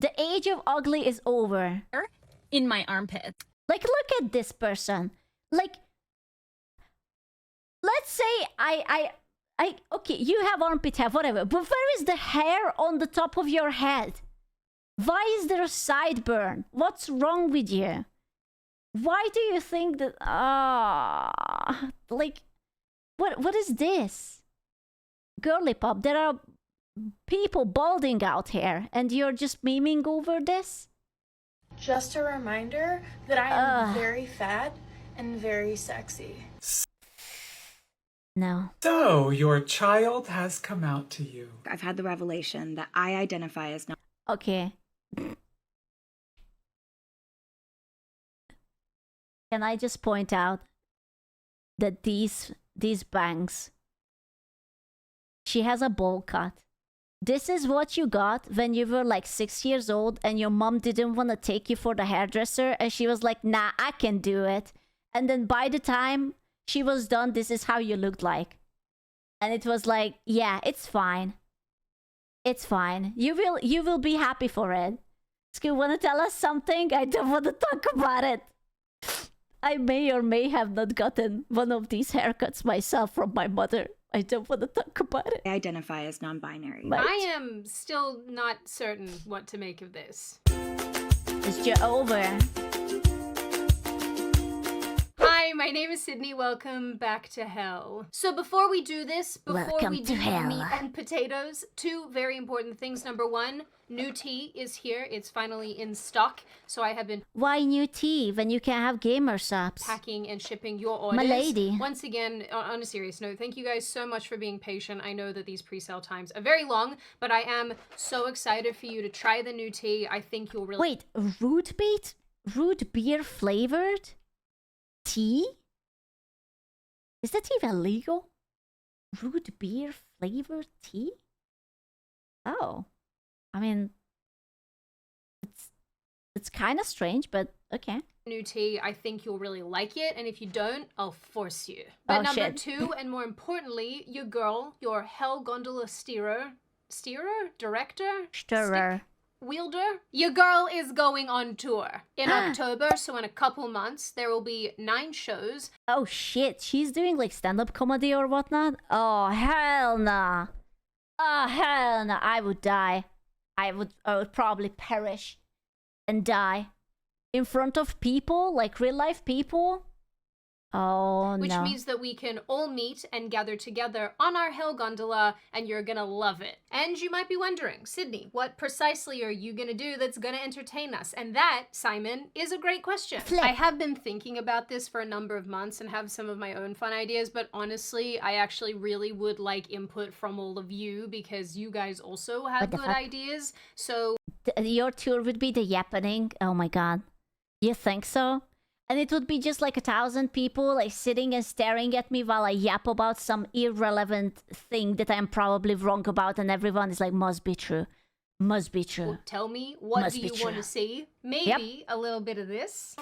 The age of ugly is over. In my armpit. Like, look at this person. Like, let's say okay, you have armpit hair, whatever, but where is the hair on the top of your head? Why is there a sideburn? What's wrong with you? Why do you think that, like, what is this? Girly pop, there are people balding out here, and you're just memeing over this? Just a reminder that I am very fat and very sexy. No. So, your child has come out to you. I've had the revelation that I identify as not. Okay. Can I just point out that these bangs, she has a bowl cut. This is what you got when you were like 6 years old and your mom didn't want to take you for the hairdresser and she was like, nah, I can do it. And then by the time she was done, this is how you looked like. And it was like, yeah, it's fine. It's fine. You will be happy for it. Skill, wanna tell us something? I don't want to talk about it. I may or may have not gotten one of these haircuts myself from my mother. I don't want to talk about it. I identify as non-binary. Right. I am still not certain what to make of this. It's just over. Hi, my name is Sydney. Welcome back to hell. So before we do this, before Welcome we to do hell. meat and potatoes, two very important things. Number one, new tea is here. It's finally in stock. So I have been Why new tea when you can have gamer subs? packing and shipping your orders. My lady. Once again, on a serious note, thank you guys so much for being patient. I know that these pre-sale times are very long, but I am so excited for you to try the new tea. I think you'll really... Wait, root beer flavored tea? Is that even legal? Root beer flavored tea? Oh, I mean, it's kind of strange, but okay. New tea, I think you'll really like it, and if you don't, I'll force you. But number shit. two, and more importantly, your girl, your Hell Gondola steerer, director, Stirrer. wielder, your girl is going on tour in October. So in a couple months, there will be 9 shows. Oh shit, she's doing like stand-up comedy or whatnot? Oh hell nah. Oh hell nah, I would die. I would probably perish and die in front of people, like real life people. Oh Which no. means that we can all meet and gather together on our Hell Gondola, and you're gonna love it. And you might be wondering, Sydney, what precisely are you gonna do that's gonna entertain us? And that, Simon, is a great question. Flip. I have been thinking about this for a number of months and have some of my own fun ideas, but honestly, I actually really would like input from all of you because you guys also have What the good fuck? ideas. So Your tour would be the yappening. Oh my god. You think so? And it would be just like 1,000 people like sitting and staring at me while I yap about some irrelevant thing that I'm probably wrong about, and everyone is like, must be true. Must be true. tell me, what Must do be you want true. to see? Maybe a little bit of this.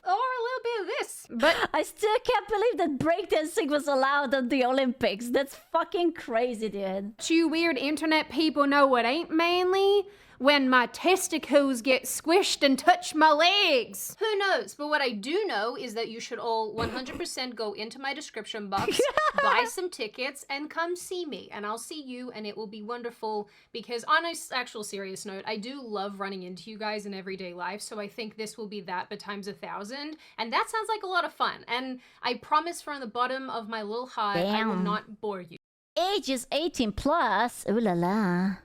Or a little bit of this. But I still can't believe that breakdancing was allowed at the Olympics. That's fucking crazy, dude. you weird internet people know what ain't manly? When my testicles get squished and touch my legs. Who knows? But what I do know is that you should all 100% go into my description box, buy some tickets, and come see me. And I'll see you, and it will be wonderful. Because on an actual serious note, I do love running into you guys in everyday life. So I think this will be that, but times 1,000. And that sounds like a lot of fun. And I promise from the bottom of my little heart, I will Damn. not bore you. Age is 18 plus. Ooh la la.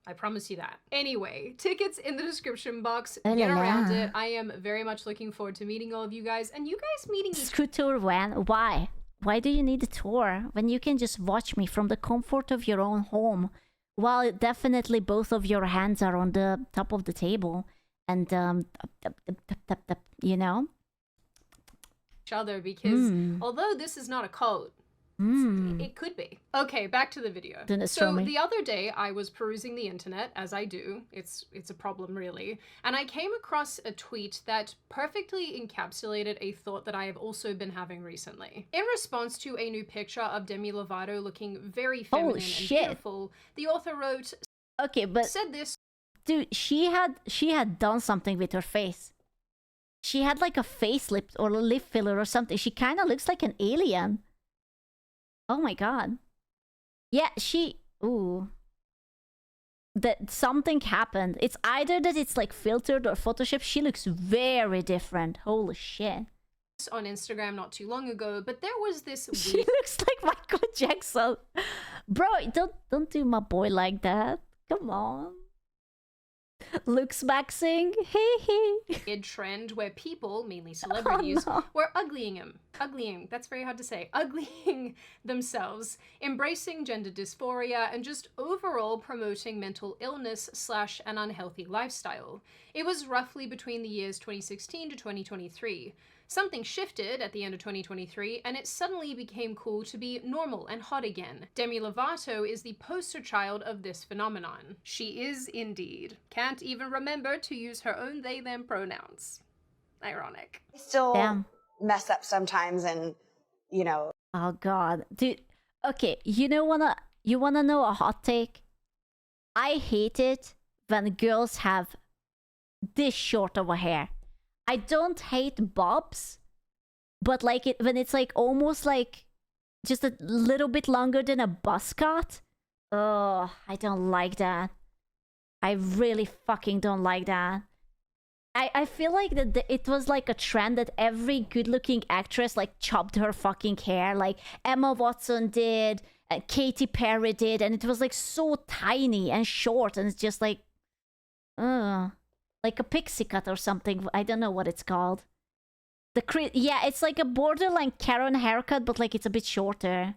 I promise you that. Anyway, tickets in the description box. Oh Get la la. around it. I am very much looking forward to meeting all of you guys, and you guys meeting each Screw tour when? Why? Why do you need a tour when you can just watch me from the comfort of your own home? While definitely both of your hands are on the top of the table and you know? other, because although this is not a cult, It could be. Okay, back to the video. Goodness, So Romy. the other day I was perusing the internet, as I do. It's a problem, really. And I came across a tweet that perfectly encapsulated a thought that I have also been having recently. In response to a new picture of Demi Lovato looking very feminine and shit. beautiful, the author wrote, Okay, but said this. dude, she had done something with her face. She had like a facelift or a lip filler or something. She kind of looks like an alien. Oh my god. Yeah, ooh. That something happened. It's either that it's like filtered or photoshopped. She looks very different. Holy shit. On Instagram not too long ago, but there was this She weird looks like Michael Jackson. Bro, don't do my boy like that. Come on. Looks maxing. Hee trend where people, mainly celebrities, no. were uglying, that's very hard to say, uglying themselves, embracing gender dysphoria, and just overall promoting mental illness / an unhealthy lifestyle. It was roughly between the years 2016 to 2023. Something shifted at the end of 2023, and it suddenly became cool to be normal and hot again. Demi Lovato is the poster child of this phenomenon. She is indeed. Can't even remember to use her own they-them pronouns. Ironic. I still Damn. mess up sometimes, and you know. Oh god. Dude, okay, you wanna know a hot take? I hate it when girls have this short of a hair. I don't hate bobs, but like it when it's like almost like just a little bit longer than a buzz cut. Oh, I don't like that. I really fucking don't like that. I feel like that it was like a trend that every good-looking actress like chopped her fucking hair, like Emma Watson did, and Katy Perry did, and it was like so tiny and short, and it's just like, like a pixie cut or something. I don't know what it's called. Yeah, it's like a borderline Karen haircut, but like it's a bit shorter.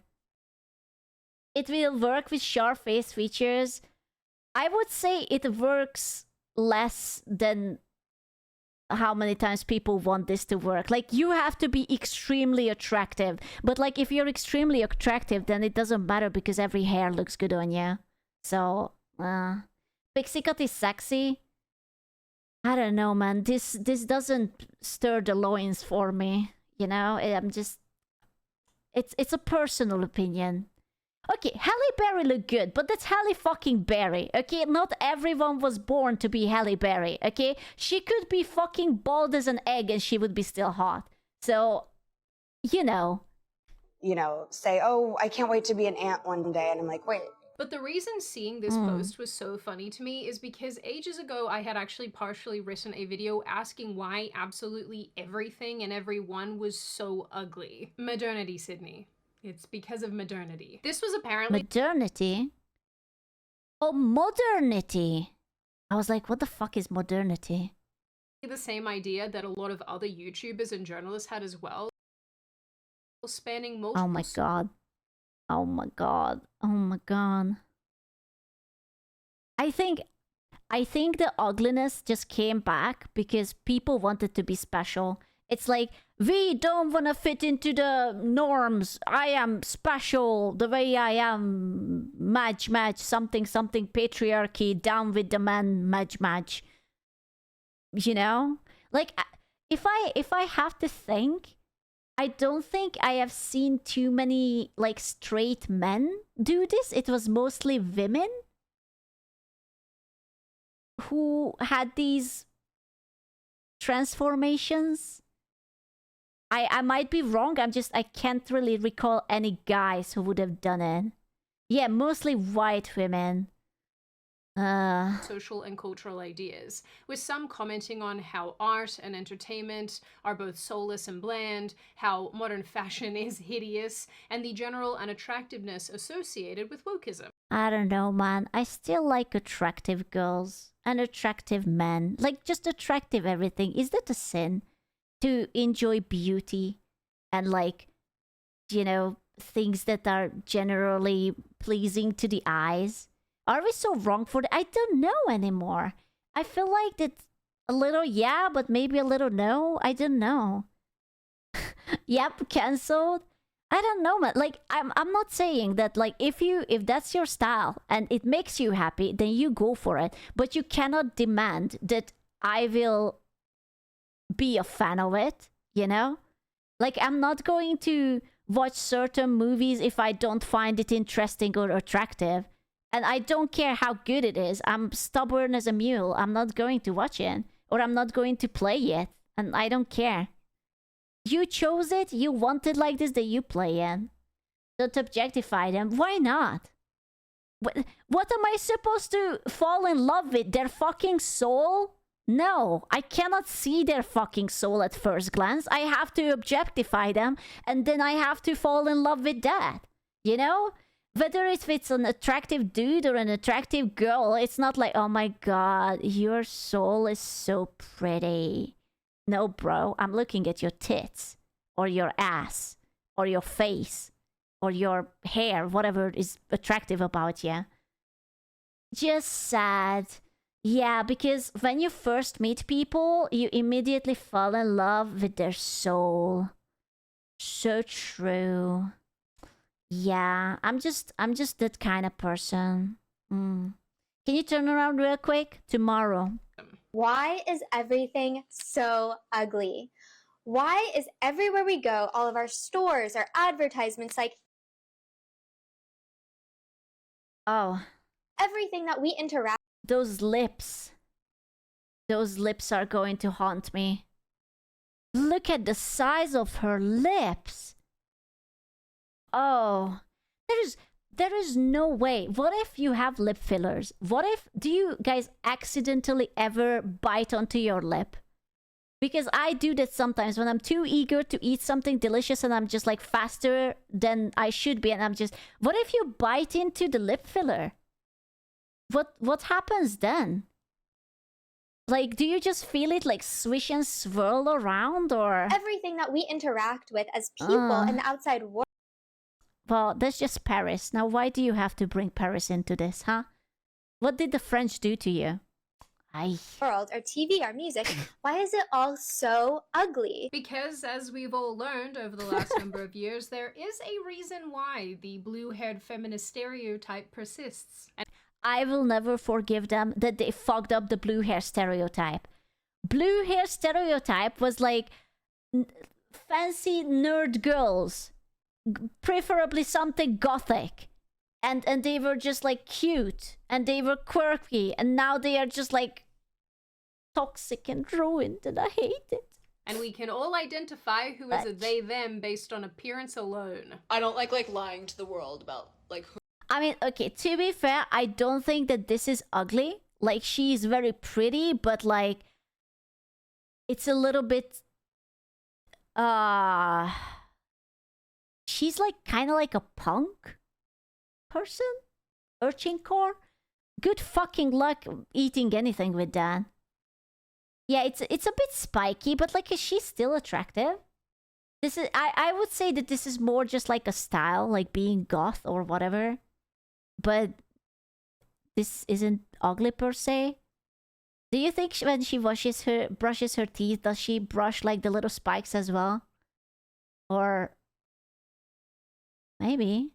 It will work with sharp face features. I would say it works less than how many times people want this to work. Like, you have to be extremely attractive. But like, if you're extremely attractive, then it doesn't matter because every hair looks good on you. So, pixie cut is sexy. I don't know, man. This doesn't stir the loins for me. You know, I'm just... It's a personal opinion. Okay, Halle Berry looked good, but that's Halle fucking Berry, okay? Not everyone was born to be Halle Berry, okay? She could be fucking bald as an egg and she would be still hot. So, you know. You know, say, oh, I can't wait to be an aunt one day. And I'm like, wait. But the reason seeing this post was so funny to me is because ages ago I had actually partially written a video asking why absolutely everything and everyone was so ugly. Modernity, Sydney. It's because of modernity. This was apparently... Modernity? Oh, modernity! I was like, what the fuck is modernity? The same idea that a lot of other YouTubers and journalists had as well, spanning multiple... Oh my god. Oh my god. Oh my god. I think the ugliness just came back because people wanted to be special. It's like, we don't want to fit into the norms. I am special the way I am. Match, something, patriarchy, down with the man, match. You know? Like, if I have to think, I don't think I have seen too many, like, straight men do this. It was mostly women who had these transformations. I might be wrong. I can't really recall any guys who would have done it. Yeah, mostly white women. Social and cultural ideas, with some commenting on how art and entertainment are both soulless and bland, how modern fashion is hideous, and the general unattractiveness associated with wokeism. I don't know, man. I still like attractive girls and attractive men. Like, just attractive everything. Is that a sin? To enjoy beauty and, like, you know, things that are generally pleasing to the eyes. Are we so wrong for that? I don't know anymore. I feel like that a little yeah, but maybe a little no. I don't know. Yep, cancelled. I don't know, man. Like, I'm not saying that, like, if that's your style and it makes you happy, then you go for it. But you cannot demand that I will be a fan of it, you know? Like, I'm not going to watch certain movies if I don't find it interesting or attractive. And I don't care how good it is. I'm stubborn as a mule. I'm not going to watch it. Or I'm not going to play it. And I don't care. You chose it. You want it like this, that you play it. Don't objectify them. Why not? What am I supposed to fall in love with? Their fucking soul? No, I cannot see their fucking soul at first glance. I have to objectify them, and then I have to fall in love with that. You know? Whether if it's an attractive dude or an attractive girl, it's not like, oh my god, your soul is so pretty. No, bro, I'm looking at your tits, or your ass, or your face, or your hair, whatever is attractive about you. Just sad. Yeah, because when you first meet people, you immediately fall in love with their soul. So true. Yeah, I'm just that kind of person. Can you turn around real quick? Tomorrow. Why is everything so ugly? Why is everywhere we go, all of our stores, our advertisements, like Oh, everything that we interact those lips. Those lips are going to haunt me. Look at the size of her lips. Oh, there is no way. What if you have lip fillers? What if, do you guys accidentally ever bite onto your lip? Because I do that sometimes when I'm too eager to eat something delicious and I'm just like faster than I should be, and I'm just, what if you bite into the lip filler? What happens then? Like, do you just feel it like swish and swirl around, or everything that we interact with as people in the outside world. Well, that's just Paris. Now, why do you have to bring Paris into this, huh? What did the French do to you? World, our TV, our music, why is it all so ugly? Because, as we've all learned over the last number of years, there is a reason why the blue-haired feminist stereotype persists. And I will never forgive them that they fucked up the blue hair stereotype. Blue hair stereotype was like fancy nerd girls, preferably something gothic. And they were just like cute, and they were quirky, and now they are just like toxic and ruined, and I hate it. And we can all identify who is a they them based on appearance alone. I don't like lying to the world about like who. I mean, okay, to be fair, I don't think that this is ugly. Like, she's very pretty, but like it's a little bit she's like kind of like a punk person, urchin core. Good fucking luck eating anything with that. Yeah, it's a bit spiky, but like, is she still attractive? This is, I would say that this is more just like a style, like being goth or whatever. But this isn't ugly per se. Do you think when she brushes her teeth, does she brush like the little spikes as well? Or maybe.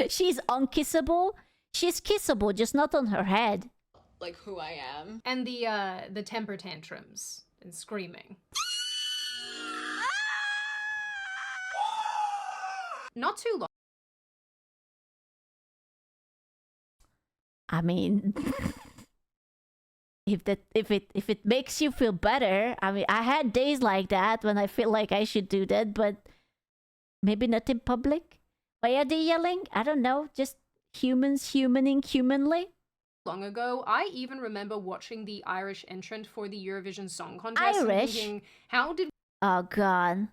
She's unkissable. She's kissable, just not on her head. Like who I am. And the temper tantrums and screaming. Not too long. I mean, if it makes you feel better, I mean, I had days like that when I feel like I should do that, but maybe not in public. Why are they yelling? I don't know. Just humans humaning humanly. Long ago, I even remember watching the Irish entrant for the Eurovision Song Contest. Irish? And thinking, how did? Oh god.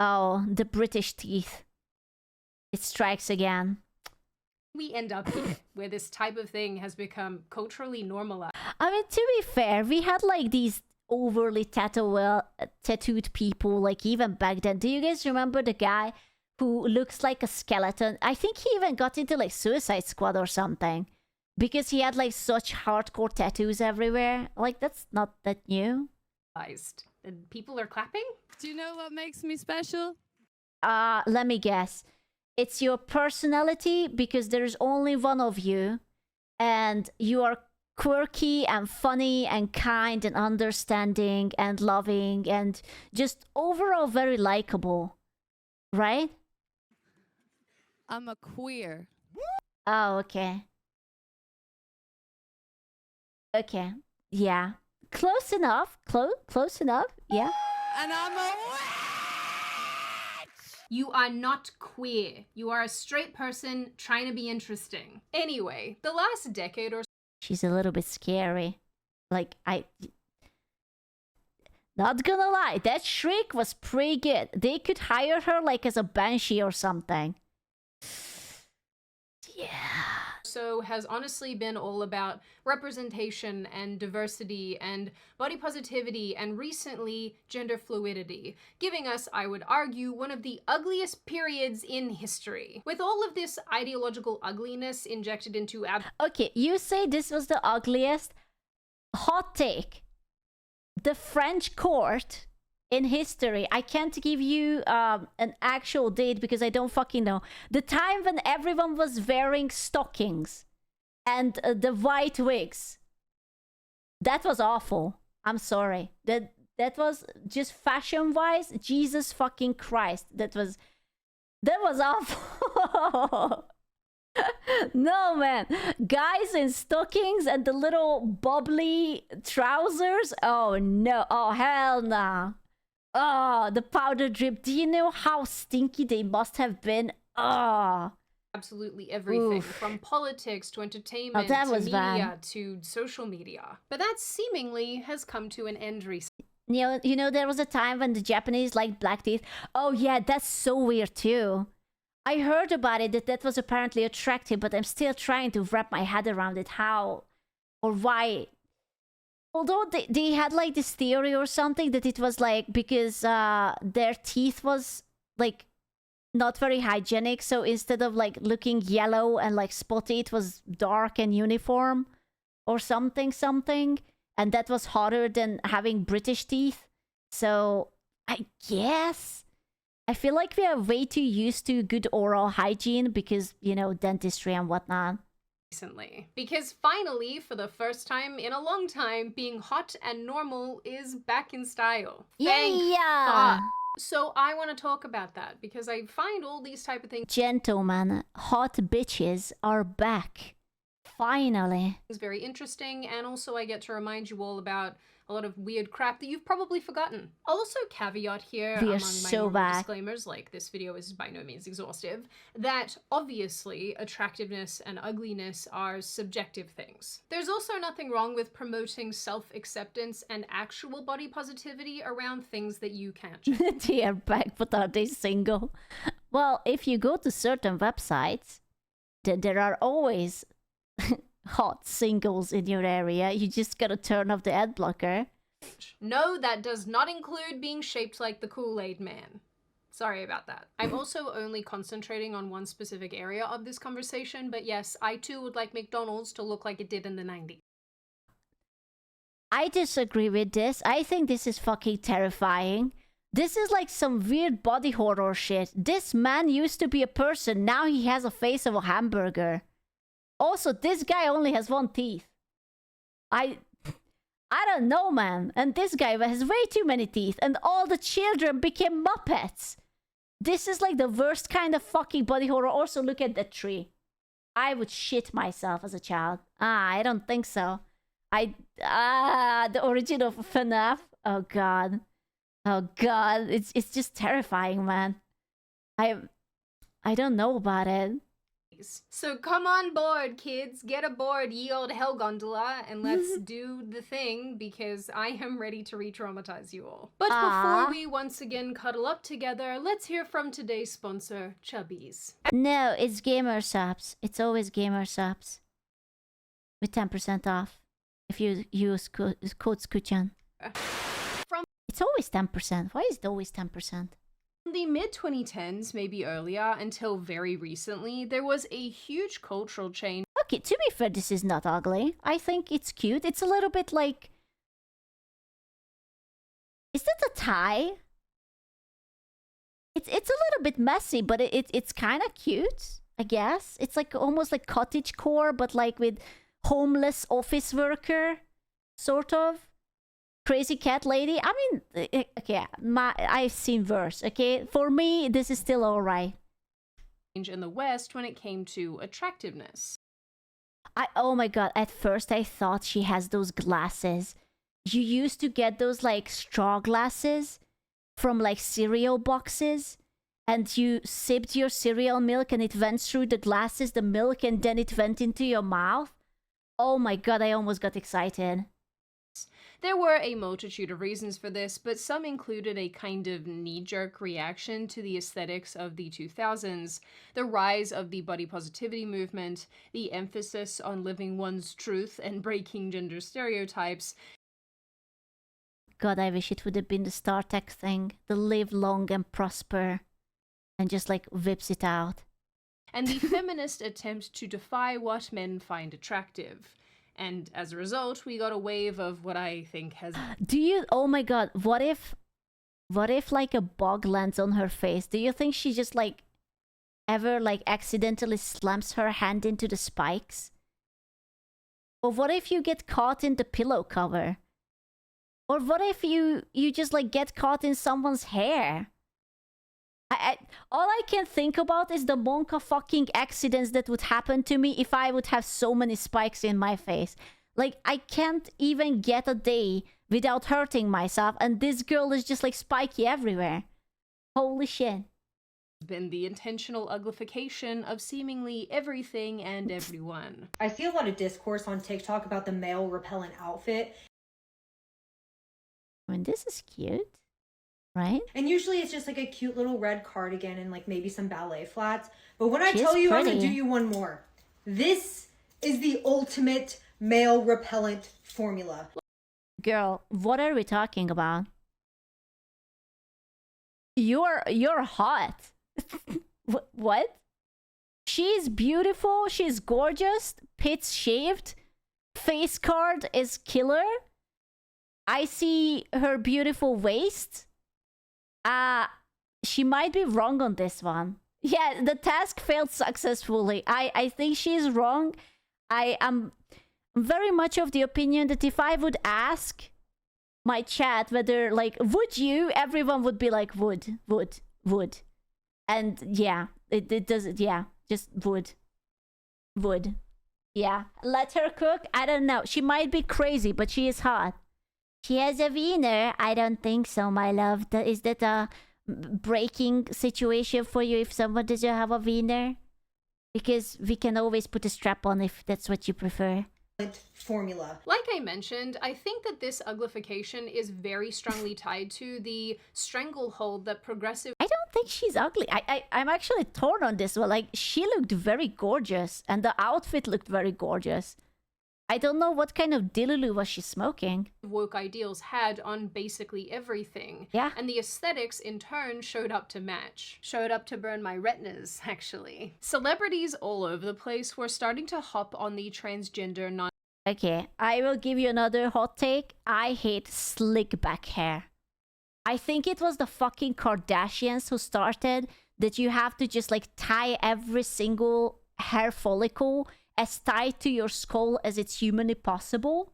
Oh, the British teeth. It strikes again. We end up here, where this type of thing has become culturally normalized. I mean, to be fair, we had like these overly tattooed people, like even back then. Do you guys remember the guy who looks like a skeleton? I think he even got into like Suicide Squad or something, because he had like such hardcore tattoos everywhere. Like, that's not that new. And people are clapping? Do you know what makes me special? Let me guess. It's your personality because there's only one of you and you are quirky and funny and kind and understanding and loving and just overall very likable, right? I'm a queer. Oh, okay. Okay. Yeah. Close enough. Close enough. Yeah. And I'm a witch! You are not queer. You are a straight person trying to be interesting. Anyway, the last decade or so. She's a little bit scary. Like, not gonna lie, that shriek was pretty good. They could hire her like as a banshee or something. Yeah. So has honestly been all about representation and diversity and body positivity and recently gender fluidity, giving us, I would argue, one of the ugliest periods in history. With all of this ideological ugliness injected into Okay, you say this was the ugliest. Hot take. The French court in history, I can't give you an actual date because I don't fucking know. The time when everyone was wearing stockings and the white wigs. That was awful. I'm sorry. That was just fashion-wise. Jesus fucking Christ. That was awful. No, man. Guys in stockings and the little bubbly trousers. Oh, no. Oh, hell no. Oh, the powder drip. Do you know how stinky they must have been? Oh. Absolutely everything. Oof. From politics to entertainment that to was media bad. to social media. But that seemingly has come to an end recently. You know, there was a time when the Japanese liked black teeth. Oh, yeah, that's so weird, too. I heard about it, that was apparently attractive, but I'm still trying to wrap my head around it. How or why? Although they had like this theory or something that it was like because their teeth was like not very hygienic, so instead of like looking yellow and like spotty, it was dark and uniform or something, and that was hotter than having British teeth. So I guess I feel like we are way too used to good oral hygiene because, you know, dentistry and whatnot. Recently. Because finally, for the first time in a long time, being hot and normal is back in style. Thank Yeah. fuck. So I want to talk about that because I find all these type of things Gentlemen, hot bitches are back. Finally. very interesting, and also I get to remind you all about a lot of weird crap that you've probably forgotten. I'll also caveat here, We are among my so normal back. disclaimers, like this video is by no means exhaustive, that obviously attractiveness and ugliness are subjective things. There's also nothing wrong with promoting self-acceptance and actual body positivity around things that you can't change. They are back, but are they single? Well, if you go to certain websites, then there are always hot singles in your area. You just gotta turn off the ad blocker. No, that does not include being shaped like the Kool-Aid man. Sorry about that. I'm also only concentrating on one specific area of this conversation, but yes, I too would like McDonald's to look like it did in the 90s. I disagree with this. I think this is fucking terrifying. This is like some weird body horror shit. This man used to be a person, now he has a face of a hamburger. Also, this guy only has one teeth. I don't know, man. And this guy has way too many teeth, and all the children became Muppets. This is like the worst kind of fucking body horror. Also, look at that tree. I would shit myself as a child. I don't think so. The origin of FNAF. Oh god. Oh god. It's just terrifying, man. I don't know about it. So come on board, kids. Get aboard, ye old hell gondola, and let's do the thing, because I am ready to re-traumatize you all. But before we once again cuddle up together, let's hear from today's sponsor, Chubbies. No, it's Gamer Subs. It's always Gamer Subs. With 10% off. If you use code Skuchan. It's always 10%. Why is it always 10%? In the mid-2010s, maybe earlier, until very recently, there was a huge cultural change. Okay, to be fair, this is not ugly. I think it's cute. It's a little bit like... Is that tie. It's a little bit messy, but it's kind of cute, I guess. It's like almost like cottagecore, but like with homeless office worker, sort of. Crazy cat lady. I mean, okay, I've seen worse, okay? For me, this is still alright. In the West when it came to attractiveness. Oh my god, at first I thought she has those glasses. You used to get those like straw glasses from like cereal boxes, and you sipped your cereal milk and it went through the glasses, the milk, and then it went into your mouth. Oh my god, I almost got excited. There were a multitude of reasons for this, but some included a kind of knee-jerk reaction to the aesthetics of the 2000s, the rise of the body positivity movement, the emphasis on living one's truth and breaking gender stereotypes. God, I wish it would have been the Star Trek thing, the live long and prosper, and just like whips it out. And the feminist attempt to defy what men find attractive. And as a result, we got a wave of what I think has... Oh my god, what if like a bug lands on her face? Do you think she just like ever like accidentally slams her hand into the spikes? Or what if you get caught in the pillow cover? Or what if you just like get caught in someone's hair? All I can think about is the monka fucking accidents that would happen to me if I would have so many spikes in my face. Like, I can't even get a day without hurting myself, and this girl is just like spiky everywhere. Holy shit. Been the intentional uglification of seemingly everything and everyone. I see a lot of discourse on TikTok about the male repellent outfit. I mean, this is cute. Right? And usually it's just like a cute little red cardigan and like maybe some ballet flats. But when I tell you, I'm gonna do you one more. This is the ultimate male repellent formula. Girl, what are we talking about? You're hot. What? She's beautiful, she's gorgeous, pits shaved, face card is killer. I see her beautiful waist. She might be wrong on this one. Yeah, the task failed successfully. I think she's wrong. I am very much of the opinion that if I would ask my chat whether, like, would you, everyone would be like, would. And yeah, it does, yeah, just would. Yeah, let her cook. I don't know. She might be crazy, but she is hot. She has a wiener. I don't think so, my love. Is that a breaking situation for you if someone doesn't have a wiener? Because we can always put a strap on if that's what you prefer. Formula. Like I mentioned, I think that this uglification is very strongly tied to the stranglehold that progressive... I don't think she's ugly. I'm actually torn on this one. Like, she looked very gorgeous, and the outfit looked very gorgeous. I don't know what kind of dilulu was she smoking. Woke ideals had on basically everything. Yeah. And the aesthetics in turn showed up to match. Showed up to burn my retinas, actually. Celebrities all over the place were starting to hop on the transgender non... Okay, I will give you another hot take. I hate slick back hair. I think it was the fucking Kardashians who started that you have to just like tie every single hair follicle as tight to your skull as it's humanly possible.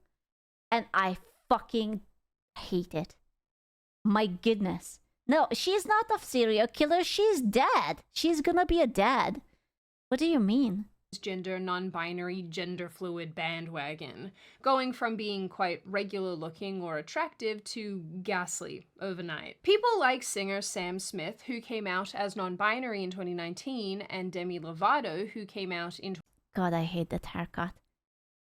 And I fucking hate it. My goodness. No, she's not a serial killer. She's dead. She's gonna be a dad. What do you mean? Gender non-binary, gender fluid bandwagon, going from being quite regular looking or attractive to ghastly overnight. People like singer Sam Smith, who came out as non-binary in 2019, and Demi Lovato, who came out in... God, I hate that haircut.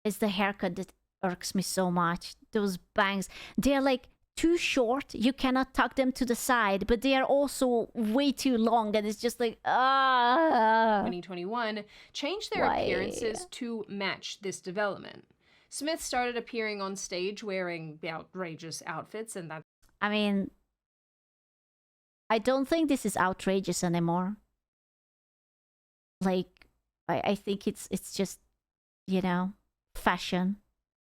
It's the haircut that irks me so much. Those bangs, they're like too short. You cannot tuck them to the side, but they are also way too long, and it's just like, 2021 changed their appearances to match this development. Smith started appearing on stage wearing outrageous outfits, and that... I mean, I don't think this is outrageous anymore. Like, I think it's just, you know, fashion.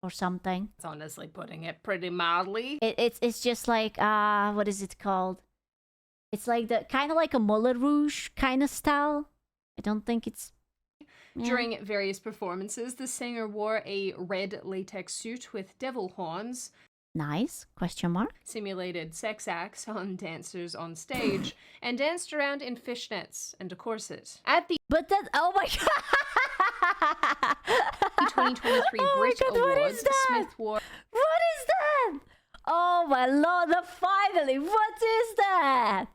or something. It's honestly putting it pretty mildly. It's just like what is it called? It's like the kind of like a Moulin Rouge kind of style. I don't think it's. Yeah. During various performances, the singer wore a red latex suit with devil horns. Nice? Question mark? Simulated sex acts on dancers on stage and danced around in fishnets and a corset. At the But that, oh my god! 2023 Oh my Brit God, what Awards, is that? Smith wore What is that? Oh my lord, finally, what is that?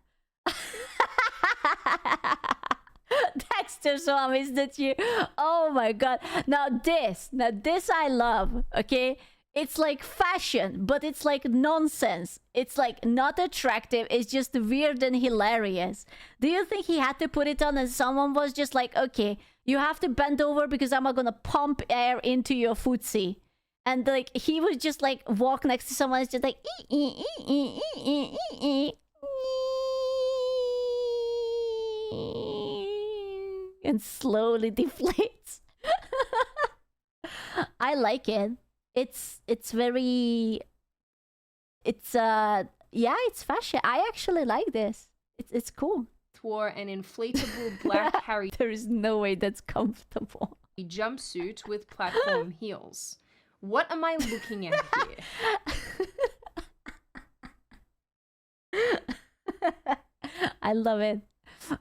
Dexter Swam, is that you? Oh my god. Now this I love, okay? It's like fashion, but it's like nonsense. It's like not attractive. It's just weird and hilarious. Do you think he had to put it on and someone was just like, okay, you have to bend over because I'm gonna pump air into your footsie. And like he would just like walk next to someone. It's just like and slowly deflates. I like it. It's very. It's yeah, it's fashion. I actually like this. It's cool. wore an inflatable black Harry There is no way that's comfortable. jumpsuit with platform heels. What am I looking at here? I love it.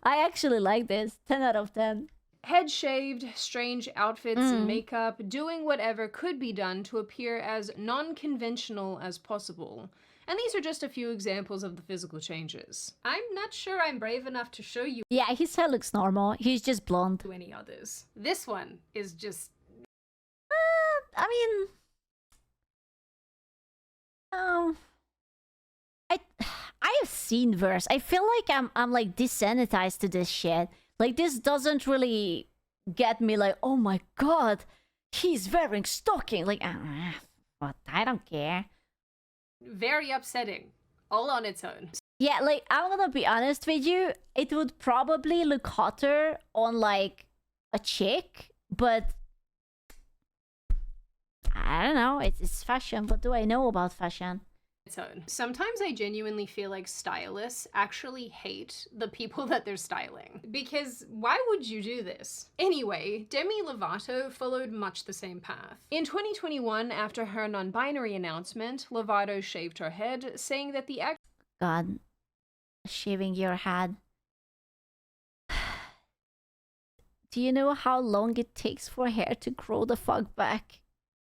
I actually like this. 10 out of 10. Head shaved, strange outfits and makeup, doing whatever could be done to appear as non-conventional as possible. And these are just a few examples of the physical changes. I'm not sure I'm brave enough to show you Yeah, his hair looks normal. He's just blonde. any others. This one is just... I mean... I have seen worse. I feel like I'm like desensitized to this shit. Like this doesn't really get me like, oh my god, he's wearing stocking. Like, but I don't care. very upsetting, all on its own. Yeah, like I'm gonna be honest with you, it would probably look hotter on like a chick, but I don't know. It's fashion. What do I know about fashion? Its own. Sometimes I genuinely feel like stylists actually hate the people that they're styling. Because why would you do this? Anyway, Demi Lovato followed much the same path. In 2021, after her non-binary announcement, Lovato shaved her head, saying that the act God, shaving your head. Do you know how long it takes for hair to grow the fuck back?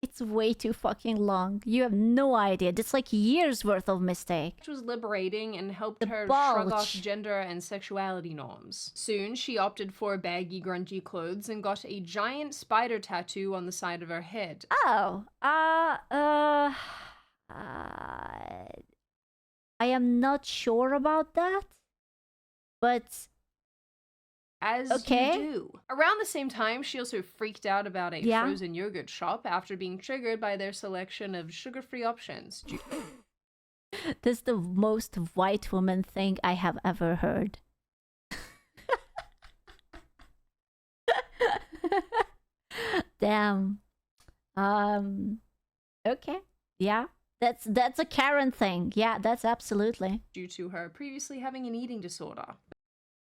It's way too fucking long. You have no idea. That's like years worth of mistake. was liberating and helped her bulge. shrug off gender and sexuality norms. Soon, she opted for baggy, grungy clothes and got a giant spider tattoo on the side of her head. Oh, I am not sure about that, but As okay. you do. Around the same time, she also freaked out about a Yeah. frozen yogurt shop after being triggered by their selection of sugar-free options. that's the most white woman thing I have ever heard. Damn. Okay. Yeah. That's a Karen thing. Yeah, that's absolutely. Due to her previously having an eating disorder.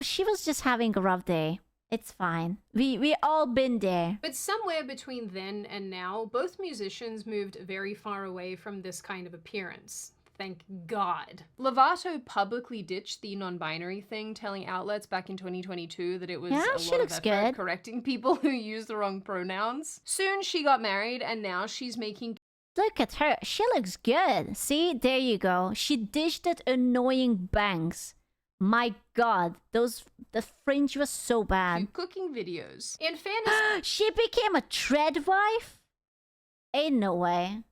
She was just having a rough day. It's fine. We all been there. But somewhere between then and now, both musicians moved very far away from this kind of appearance. Thank God. Lovato publicly ditched the non-binary thing, telling outlets back in 2022 that it was Yeah, a she lot of looks effort good. correcting people who use the wrong pronouns. Soon she got married, and now she's making Look at her. She looks good. See, there you go. She ditched that annoying bangs. My god, the fringe was so bad. cooking videos. In fairness, She became a tread wife? Ain't no way.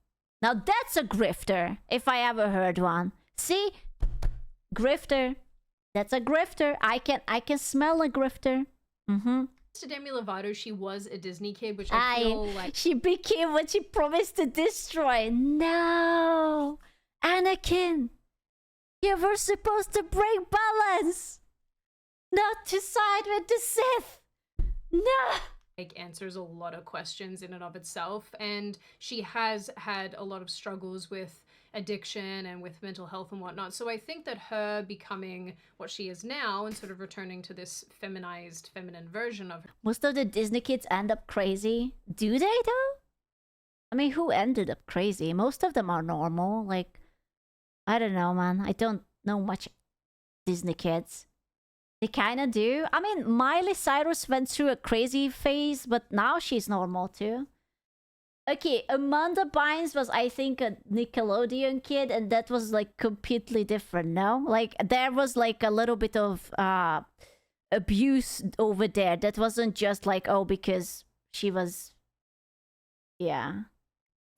Now that's a grifter, if I ever heard one. See? Grifter. That's a grifter. I can smell a grifter. to Demi Lovato, she was a Disney kid, which I feel like She became what she promised to destroy. No! Anakin! You were supposed to bring balance! Not to side with the Sith! No! Like, answers a lot of questions in and of itself, and she has had a lot of struggles with addiction and with mental health and whatnot. So I think that her becoming what she is now and sort of returning to this feminized, feminine version of her. Most of the Disney kids end up crazy. Do they though? I mean, who ended up crazy? Most of them are normal. Like, I don't know, man. I don't know much Disney kids. They kind of do. I mean, Miley Cyrus went through a crazy phase, but now she's normal too. Okay, Amanda Bynes was, I think, a Nickelodeon kid, and that was like completely different, no? Like, there was like a little bit of abuse over there. That wasn't just like, oh, because she was... Yeah.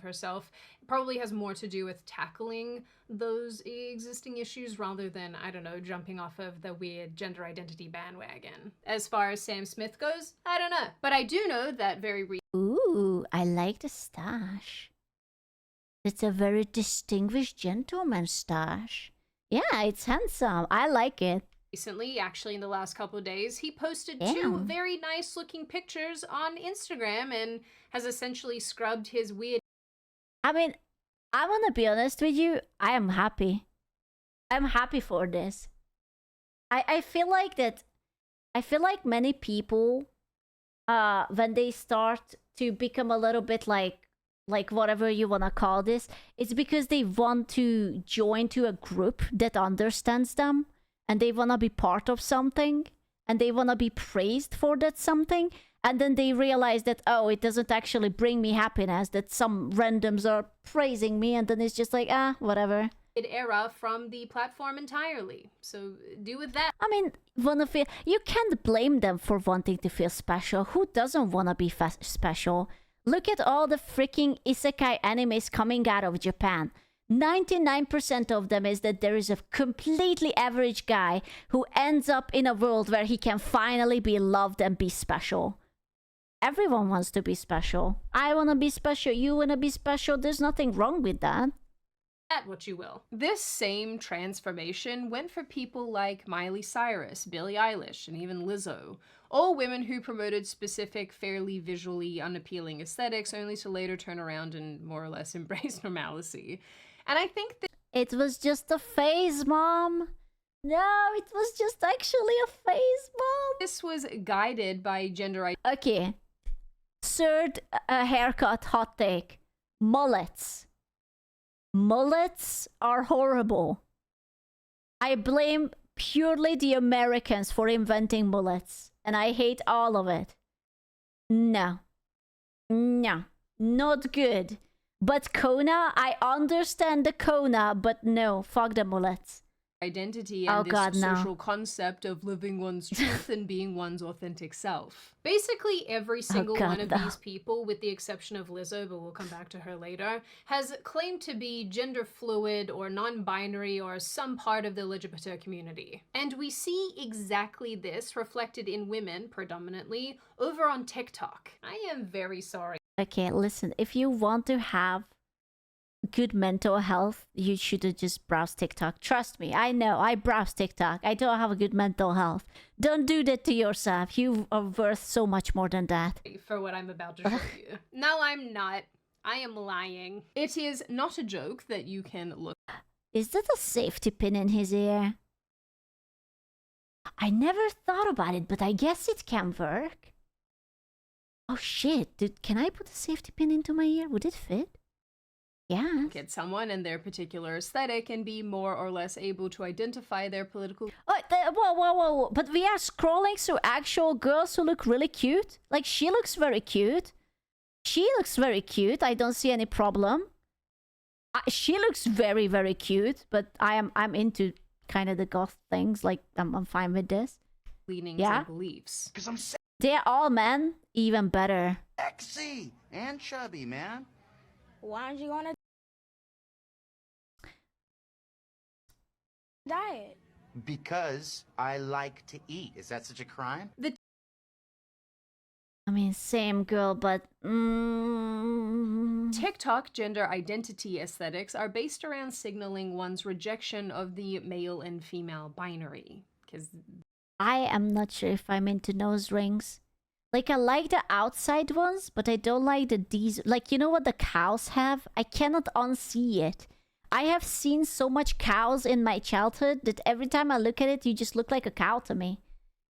Herself. It probably has more to do with tackling those existing issues rather than, I don't know, jumping off of the weird gender identity bandwagon. As far as Sam Smith goes, I don't know. But I do know that Ooh, I like the stash. It's a very distinguished gentleman stash. Yeah, it's handsome. I like it. recently, actually in the last couple of days, he posted Damn. 2 very nice looking pictures on Instagram and has essentially scrubbed his weird... I mean, I want to be honest with you. I am happy. I'm happy for this. I feel like that. I feel like many people, when they start to become a little bit like whatever you want to call this, it's because they want to join to a group that understands them, and they want to be part of something, and they want to be praised for that something, and then they realize that, oh, it doesn't actually bring me happiness, that some randoms are praising me, and then it's just like, whatever. era from the platform entirely. So do with that. I mean, you can't blame them for wanting to feel special. Who doesn't want to be special? Look at all the freaking isekai animes coming out of Japan. 99% of them is that there is a completely average guy who ends up in a world where he can finally be loved and be special. Everyone wants to be special. I want to be special. You want to be special. There's nothing wrong with that. At what you will. This same transformation went for people like Miley Cyrus, Billie Eilish, and even Lizzo. All women who promoted specific, fairly visually unappealing aesthetics, only to later turn around and more or less embrace normalcy. And I think that it was just a phase, Mom. No, it was just actually a phase, Mom. This was guided by gender identity. Okay. Third haircut hot take. Mullets. Mullets are horrible. I blame purely the Americans for inventing mullets, and I hate all of it. No. No. Not good. But Kona, I understand the Kona, but no, fuck the mullets. Identity and this social concept of living one's truth and being one's authentic self. Basically, every single one of these people, with the exception of Lizzo, but we'll come back to her later, has claimed to be gender fluid or non-binary or some part of the LGBT community. And we see exactly this reflected in women, predominantly, over on TikTok. I am very sorry. Okay, listen, if you want to have good mental health, you should have just browsed TikTok. Trust me, I know, I browse TikTok. I don't have a good mental health. Don't do that to yourself. You are worth so much more than that. For what I'm about to show you. No, I'm not. I am lying. It is not a joke that you can look. Is that a safety pin in his ear? I never thought about it, but I guess it can work. Oh shit, dude, can I put a safety pin into my ear? Would it fit? Yeah. Get someone and their particular aesthetic and be more or less able to identify their political... Whoa. But we are scrolling through actual girls who look really cute. Like, she looks very cute. She looks very cute. I don't see any problem. She looks very, very cute. But I'm into kind of the goth things. Like, I'm fine with this. Leanings and beliefs. Because I'm they're all men. Even better. sexy and chubby, man. Why aren't you on a diet? Because I like to eat. Is that such a crime? I mean, same girl, but... TikTok gender identity aesthetics are based around signaling one's rejection of the male and female binary. Because I am not sure if I'm into nose rings. Like, I like the outside ones, but I don't like these. Like, you know what the cows have? I cannot unsee it. I have seen so much cows in my childhood that every time I look at it, you just look like a cow to me.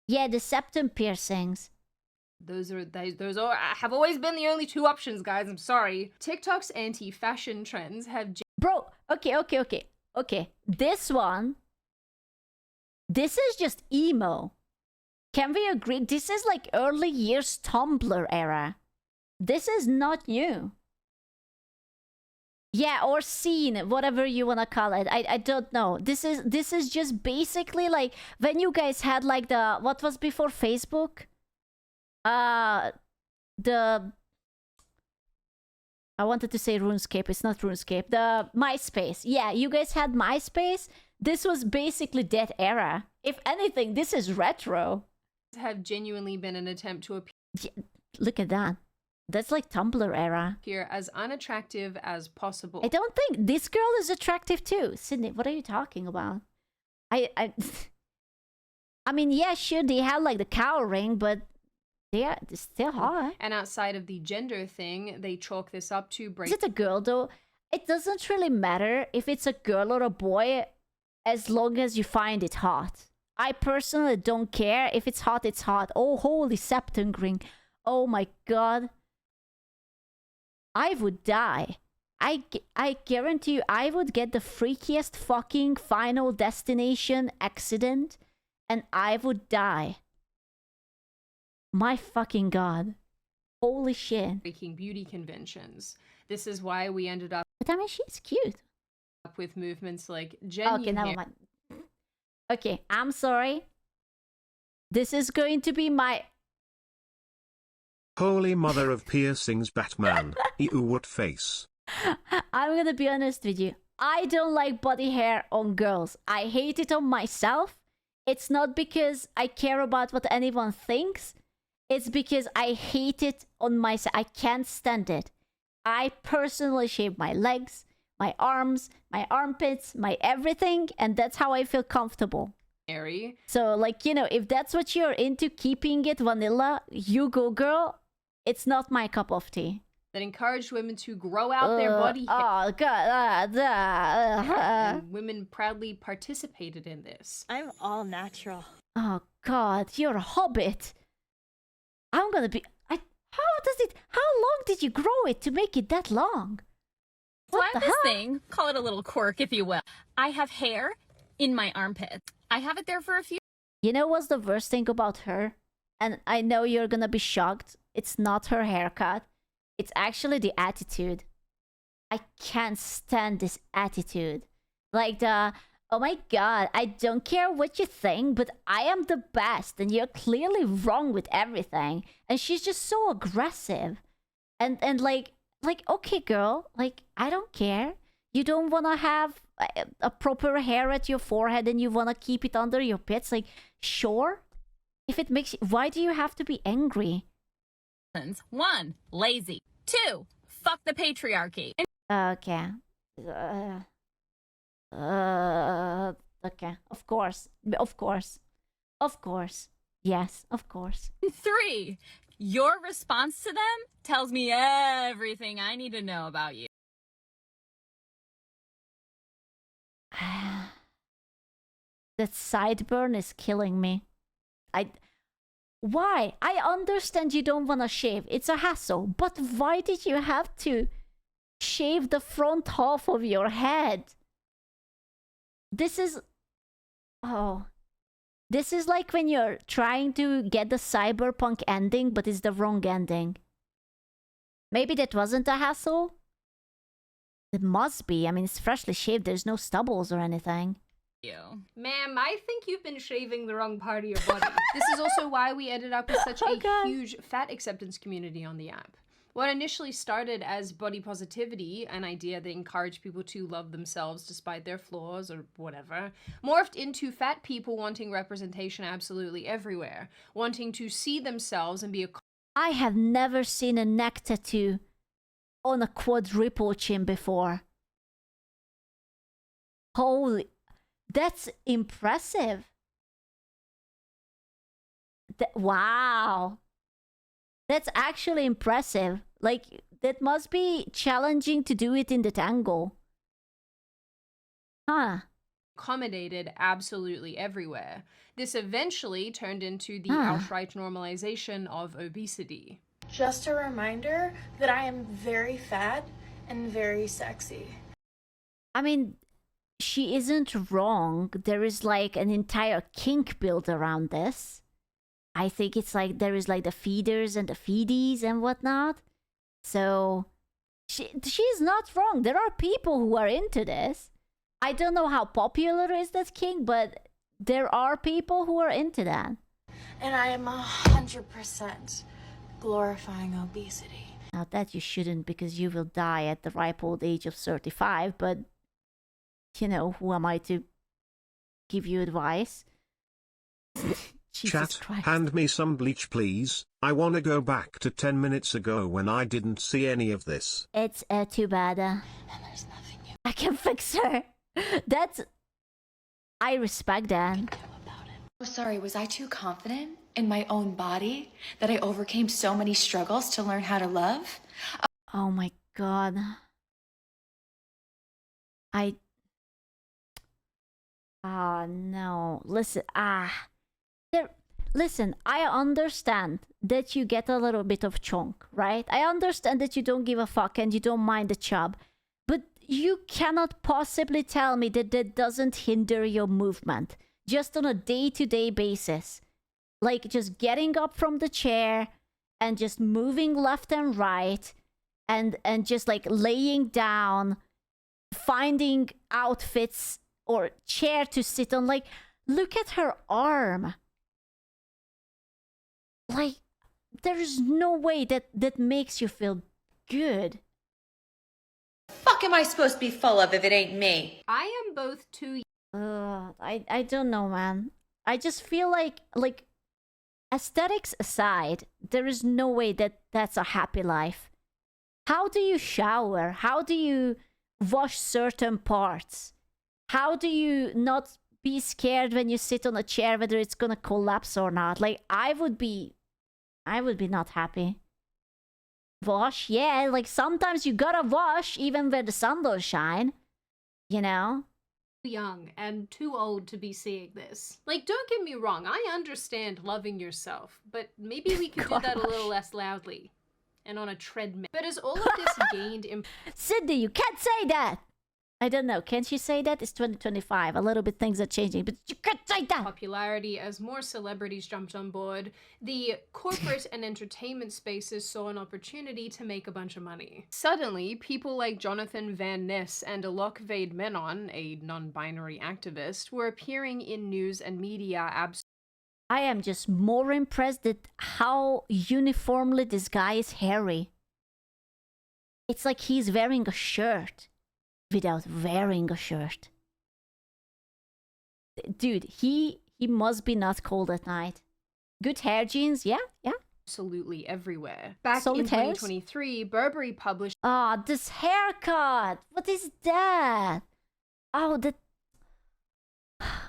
Yeah, the septum piercings. Those have always been the only two options, guys. I'm sorry. TikTok's anti-fashion trends have... Bro, okay. This one... This is just emo. Can we agree? This is like early years Tumblr era. This is not new. Yeah, or scene, whatever you wanna call it. I don't know. This is just basically like when you guys had like the... What was before Facebook? The... I wanted to say RuneScape. It's not RuneScape. The MySpace. Yeah, you guys had MySpace. This was basically that era. If anything, this is retro. Have genuinely been an attempt to appear... Yeah, look at that. That's like Tumblr era. Here as unattractive as possible. I don't think this girl is attractive too. Sydney, what are you talking about? I mean, yeah, sure, they have like the cow ring, but they're still hot. And outside of the gender thing, they chalk this up to break... Is it a girl though? It doesn't really matter if it's a girl or a boy as long as you find it hot. I personally don't care. If it's hot, it's hot. Oh, holy septum ring. Oh my god. I would die. I guarantee you, I would get the freakiest fucking Final Destination accident and I would die. My fucking god. Holy shit. Breaking beauty conventions. This is why we ended up... But I mean, she's cute. ...with movements like genuine okay, never mind. Okay, I'm sorry. This is going to be my... Holy mother of piercings, Batman. Ew, what face. I'm gonna be honest with you. I don't like body hair on girls. I hate it on myself. It's not because I care about what anyone thinks. It's because I hate it on myself. I can't stand it. I personally shave my legs, my arms, my armpits, my everything, and that's how I feel comfortable. So, like, you know, if that's what you're into, keeping it vanilla, you go, girl. It's not my cup of tea. That encouraged women to grow out their body hair. Oh, God. And women proudly participated in this. I'm all natural. Oh, God, you're a hobbit. I'm gonna be... How long did you grow it to make it that long? So I have this thing, call it a little quirk if you will. I have hair in my armpits. I have it there for a few... You know what's the worst thing about her? And I know you're gonna be shocked. It's not her haircut. It's actually the attitude. I can't stand this attitude. Like the, oh my god, I don't care what you think, but I am the best and you're clearly wrong with everything. And she's just so aggressive. And like, okay girl, like, I don't care. You don't wanna have a proper hair at your forehead and you wanna keep it under your pits, like, sure. If it makes you, why do you have to be angry? 1, lazy. 2, fuck the patriarchy. Okay. Okay. Of course. Yes, of course. 3, your response to them tells me everything I need to know about you. That sideburn is killing me. Why? I understand you don't want to shave. It's a hassle. But why did you have to shave the front half of your head? This is... Oh. This is like when you're trying to get the cyberpunk ending, but it's the wrong ending. Maybe that wasn't a hassle? It must be. I mean, it's freshly shaved. There's no stubbles or anything. Ma'am, I think you've been shaving the wrong part of your body. This is also why we ended up with such a huge fat acceptance community on the app. What initially started as body positivity, an idea that encouraged people to love themselves despite their flaws or whatever, morphed into fat people wanting representation absolutely everywhere, wanting to see themselves and be a... I have never seen a neck tattoo on a quadruple chin before. Holy... That's impressive. Wow. That's actually impressive. Like, that must be challenging to do it in that angle. Huh. Accommodated absolutely everywhere. This eventually turned into the outright normalization of obesity. Just a reminder that I am very fat and very sexy. I mean, she isn't wrong. There is like an entire kink built around this. I think it's like there is like the feeders and the feedies and whatnot. So she's not wrong. There are people who are into this. I don't know how popular is that kink, but there are people who are into that. And I am 100% glorifying obesity. Now that you shouldn't, because you will die at the ripe old age of 35, but you know, who am I to give you advice? Jesus Chat, Christ. hand me some bleach please. I wanna go back to 10 minutes ago when I didn't see any of this. It's too bad. And there's nothing you I can fix her. That's... I respect that. can do about it. Oh, sorry, was I too confident in my own body that I overcame so many struggles to learn how to love? Oh my god. Oh no. Listen, listen, I understand that you get a little bit of chunk, right? I understand that you don't give a fuck and you don't mind the chub. But you cannot possibly tell me that that doesn't hinder your movement. Just on a day-to-day basis. Like just getting up from the chair and just moving left and right and just like laying down, finding outfits or chair to sit on. Like, look at her arm. Like, there's no way that makes you feel good. Fuck am I supposed to be full of if it ain't me? I am both too... I don't know, man. I just feel like aesthetics aside, there is no way that that's a happy life. How do you shower? How do you wash certain parts? How do you not be scared when you sit on a chair whether it's gonna collapse or not? Like, I would be not happy. Wash? Yeah, like sometimes you gotta wash even where the sun don't shine. You know? Young and too old to be seeing this. Like, don't get me wrong, I understand loving yourself, but maybe we could do that a little less loudly and on a treadmill. But as all of this gained in... Sydney, you can't say that! I don't know, can she say that? It's 2025, a little bit things are changing, but you can't say that! Popularity as more celebrities jumped on board, the corporate and entertainment spaces saw an opportunity to make a bunch of money. Suddenly, people like Jonathan Van Ness and Alok Vade Menon, a non-binary activist, were appearing in news and media I am just more impressed at how uniformly this guy is hairy. It's like he's wearing a shirt without wearing a shirt. Dude, he must be not cold at night. Good hair genes, yeah. absolutely everywhere. Back Solid in hairs? 2023, Burberry published... Ah, this haircut! What is that? Oh, that...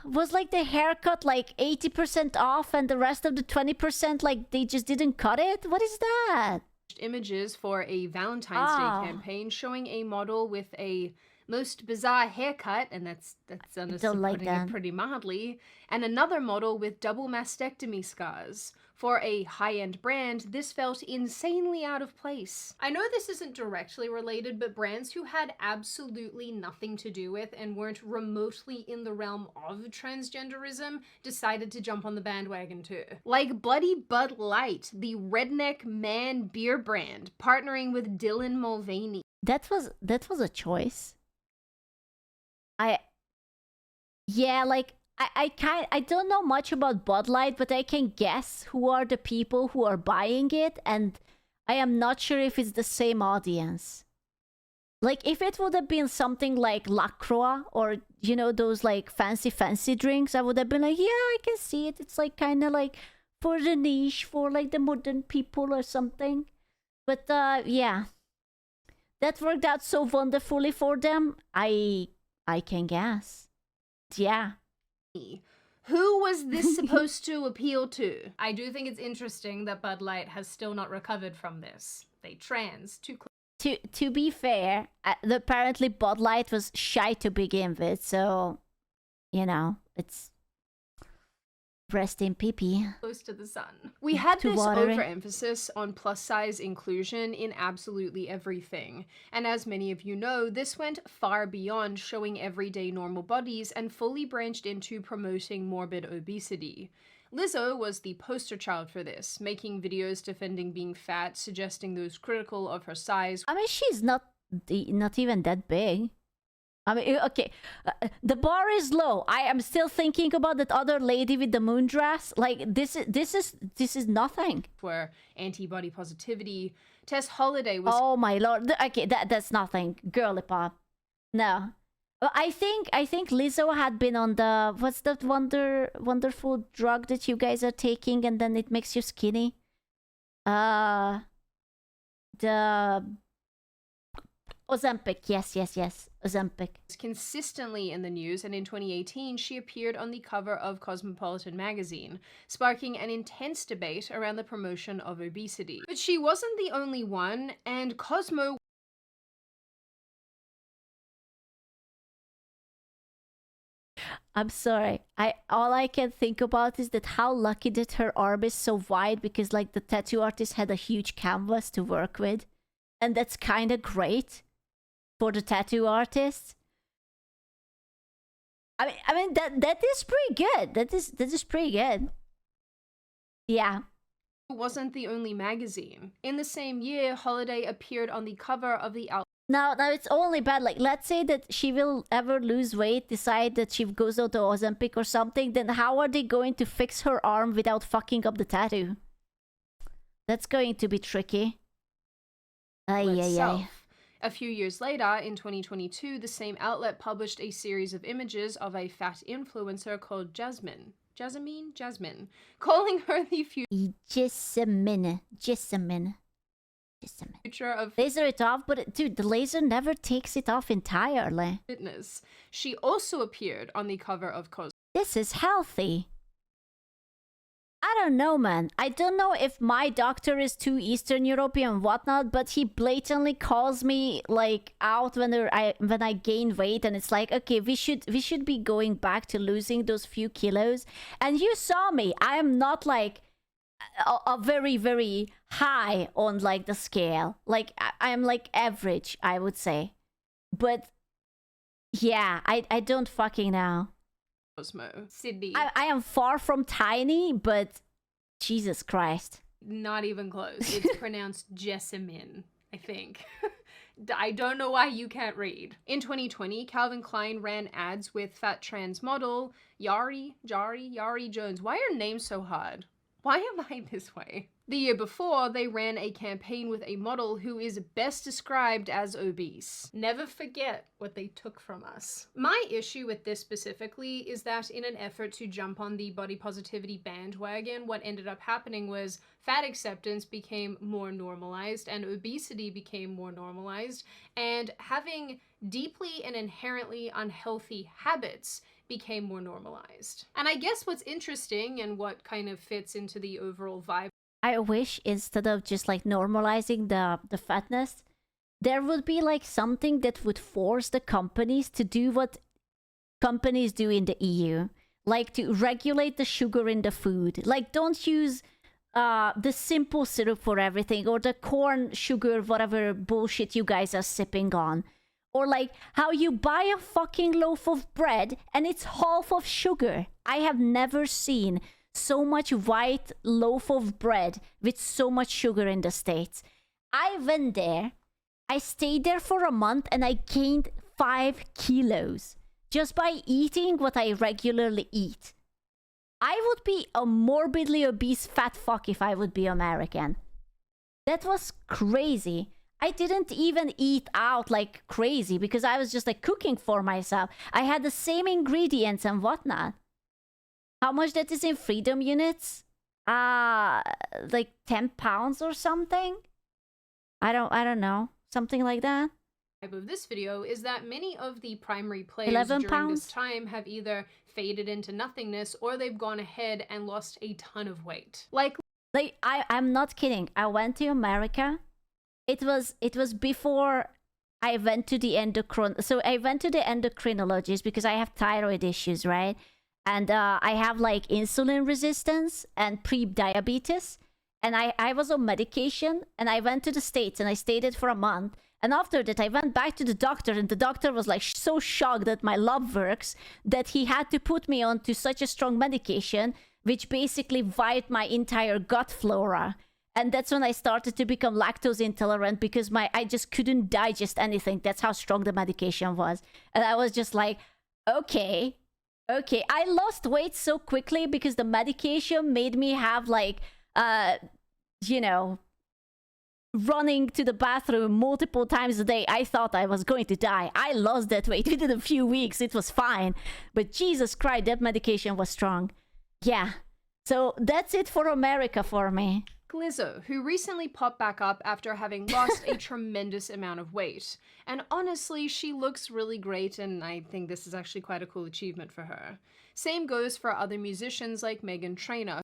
Was like the haircut like 80% off and the rest of the 20% like they just didn't cut it? What is that? Images for a Valentine's Day campaign showing a model with a most bizarre haircut, and that's honestly putting it pretty mildly, and another model with double mastectomy scars. For a high-end brand, this felt insanely out of place. I know this isn't directly related, but brands who had absolutely nothing to do with and weren't remotely in the realm of transgenderism decided to jump on the bandwagon too. Like Bloody Bud Light, the redneck man beer brand, partnering with Dylan Mulvaney. That was a choice. I don't know much about Bud Light, but I can guess who are the people who are buying it, and I am not sure if it's the same audience. Like, if it would have been something like La Croix or, you know, those like fancy drinks, I would have been like, yeah, I can see it. It's like kind of like for the niche, for like the modern people or something. But yeah, that worked out so wonderfully for them. I can guess. Yeah. Who was this supposed to appeal to? I do think it's interesting that Bud Light has still not recovered from this. They trans too close. To be fair, apparently Bud Light was shy to begin with, so you know, it's rest in pee-pee. Close to the sun. We had this watery. overemphasis on plus size inclusion in absolutely everything. And as many of you know, this went far beyond showing everyday normal bodies and fully branched into promoting morbid obesity. Lizzo was the poster child for this, making videos defending being fat, suggesting those critical of her size. I mean, she's not even that big. I mean, okay, the bar is low. I am still thinking about that other lady with the moon dress. Like, this is nothing. Where antibody positivity. Tess Holiday was. Oh my lord. Okay, that's nothing. Girly pop. No. I think Lizzo had been on the, what's that wonderful drug that you guys are taking and then it makes you skinny? The Ozempic. Yes. Ozempic. Consistently in the news, and in 2018 she appeared on the cover of Cosmopolitan magazine, sparking an intense debate around the promotion of obesity. But she wasn't the only one, and Cosmo. I'm sorry. All I can think about is that how lucky that her arm is so wide, because like the tattoo artist had a huge canvas to work with, and that's kind of great for the tattoo artist. I mean that is pretty good. That is pretty good. Yeah. Wasn't the only magazine. In the same year, Holiday appeared on the cover of the Now it's only bad. Like, let's say that she will ever lose weight, decide that she goes out to Ozempic or something, then how are they going to fix her arm without fucking up the tattoo? That's going to be tricky. Ay. A few years later, in 2022, the same outlet published a series of images of a fat influencer called Jasmine, calling her the future of laser it off, but dude, the laser never takes it off entirely. Fitness. She also appeared on the cover of Cosmo. This is healthy. I don't know, man. I don't know if my doctor is too Eastern European and whatnot, but he blatantly calls me like out when I gain weight, and it's like, okay, we should be going back to losing those few kilos. And you saw me. I am not like a very, very high on like the scale. Like I am like average, I would say. But yeah, I don't fucking know. Cosmo. Sydney. I am far from tiny, but Jesus Christ. Not even close. It's pronounced Jessamine, I think. I don't know why you can't read. In 2020, Calvin Klein ran ads with fat trans model Yari Jones. Why are names so hard? Why am I this way? The year before, they ran a campaign with a model who is best described as obese. Never forget what they took from us. My issue with this specifically is that in an effort to jump on the body positivity bandwagon, what ended up happening was fat acceptance became more normalized and obesity became more normalized, and having deeply and inherently unhealthy habits became more normalized. And I guess what's interesting and what kind of fits into the overall vibe, I wish instead of just like normalizing the fatness, there would be like something that would force the companies to do what companies do in the EU. Like to regulate the sugar in the food. Like don't use the simple syrup for everything, or the corn sugar, whatever bullshit you guys are sipping on. Or like how you buy a fucking loaf of bread and it's half of sugar. I have never seen so much white loaf of bread with so much sugar in the States. I went there, I stayed there for a month, and I gained 5 kilos just by eating what I regularly eat. I would be a morbidly obese fat fuck if I would be American. That was crazy. I didn't even eat out like crazy because I was just like cooking for myself. I had the same ingredients and whatnot. How much that is in freedom units? Like 10 pounds or something? I don't know. Something like that. of this video is that many of the primary players 11 during this pounds? time have either faded into nothingness or they've gone ahead and lost a ton of weight. Like I'm not kidding. I went to America. It was before I went to the so I went to the endocrinologist because I have thyroid issues, right? And I have like insulin resistance and pre-diabetes. And I was on medication and I went to the States and I stayed it for a month. And after that, I went back to the doctor and the doctor was like so shocked that my lab works that he had to put me onto such a strong medication, which basically wiped my entire gut flora. And that's when I started to become lactose intolerant because I just couldn't digest anything. That's how strong the medication was. And I was just like, okay. I lost weight so quickly because the medication made me have like, running to the bathroom multiple times a day. I thought I was going to die. I lost that weight within a few weeks. It was fine. But Jesus Christ, that medication was strong. Yeah. So that's it for America for me. Lizzo, who recently popped back up after having lost a tremendous amount of weight. And honestly, she looks really great, and I think this is actually quite a cool achievement for her. Same goes for other musicians like Meghan Trainor.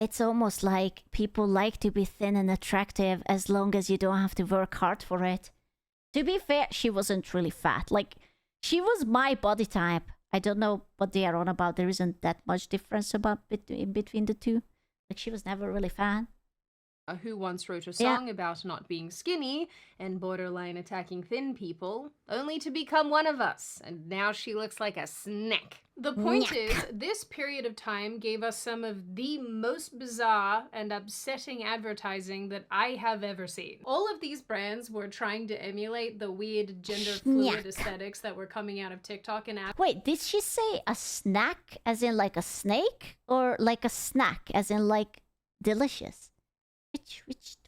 It's almost like people like to be thin and attractive as long as you don't have to work hard for it. To be fair, she wasn't really fat. Like, she was my body type. I don't know what they are on about. There isn't that much difference between the two. Like, she was never really fat. Who once wrote a song about not being skinny and borderline attacking thin people, only to become one of us, and now she looks like a snack. The point is, this period of time gave us some of the most bizarre and upsetting advertising that I have ever seen. All of these brands were trying to emulate the weird gender-fluid aesthetics that were coming out of TikTok and apps. Wait, did she say a snack as in like a snake? Or like a snack as in like delicious?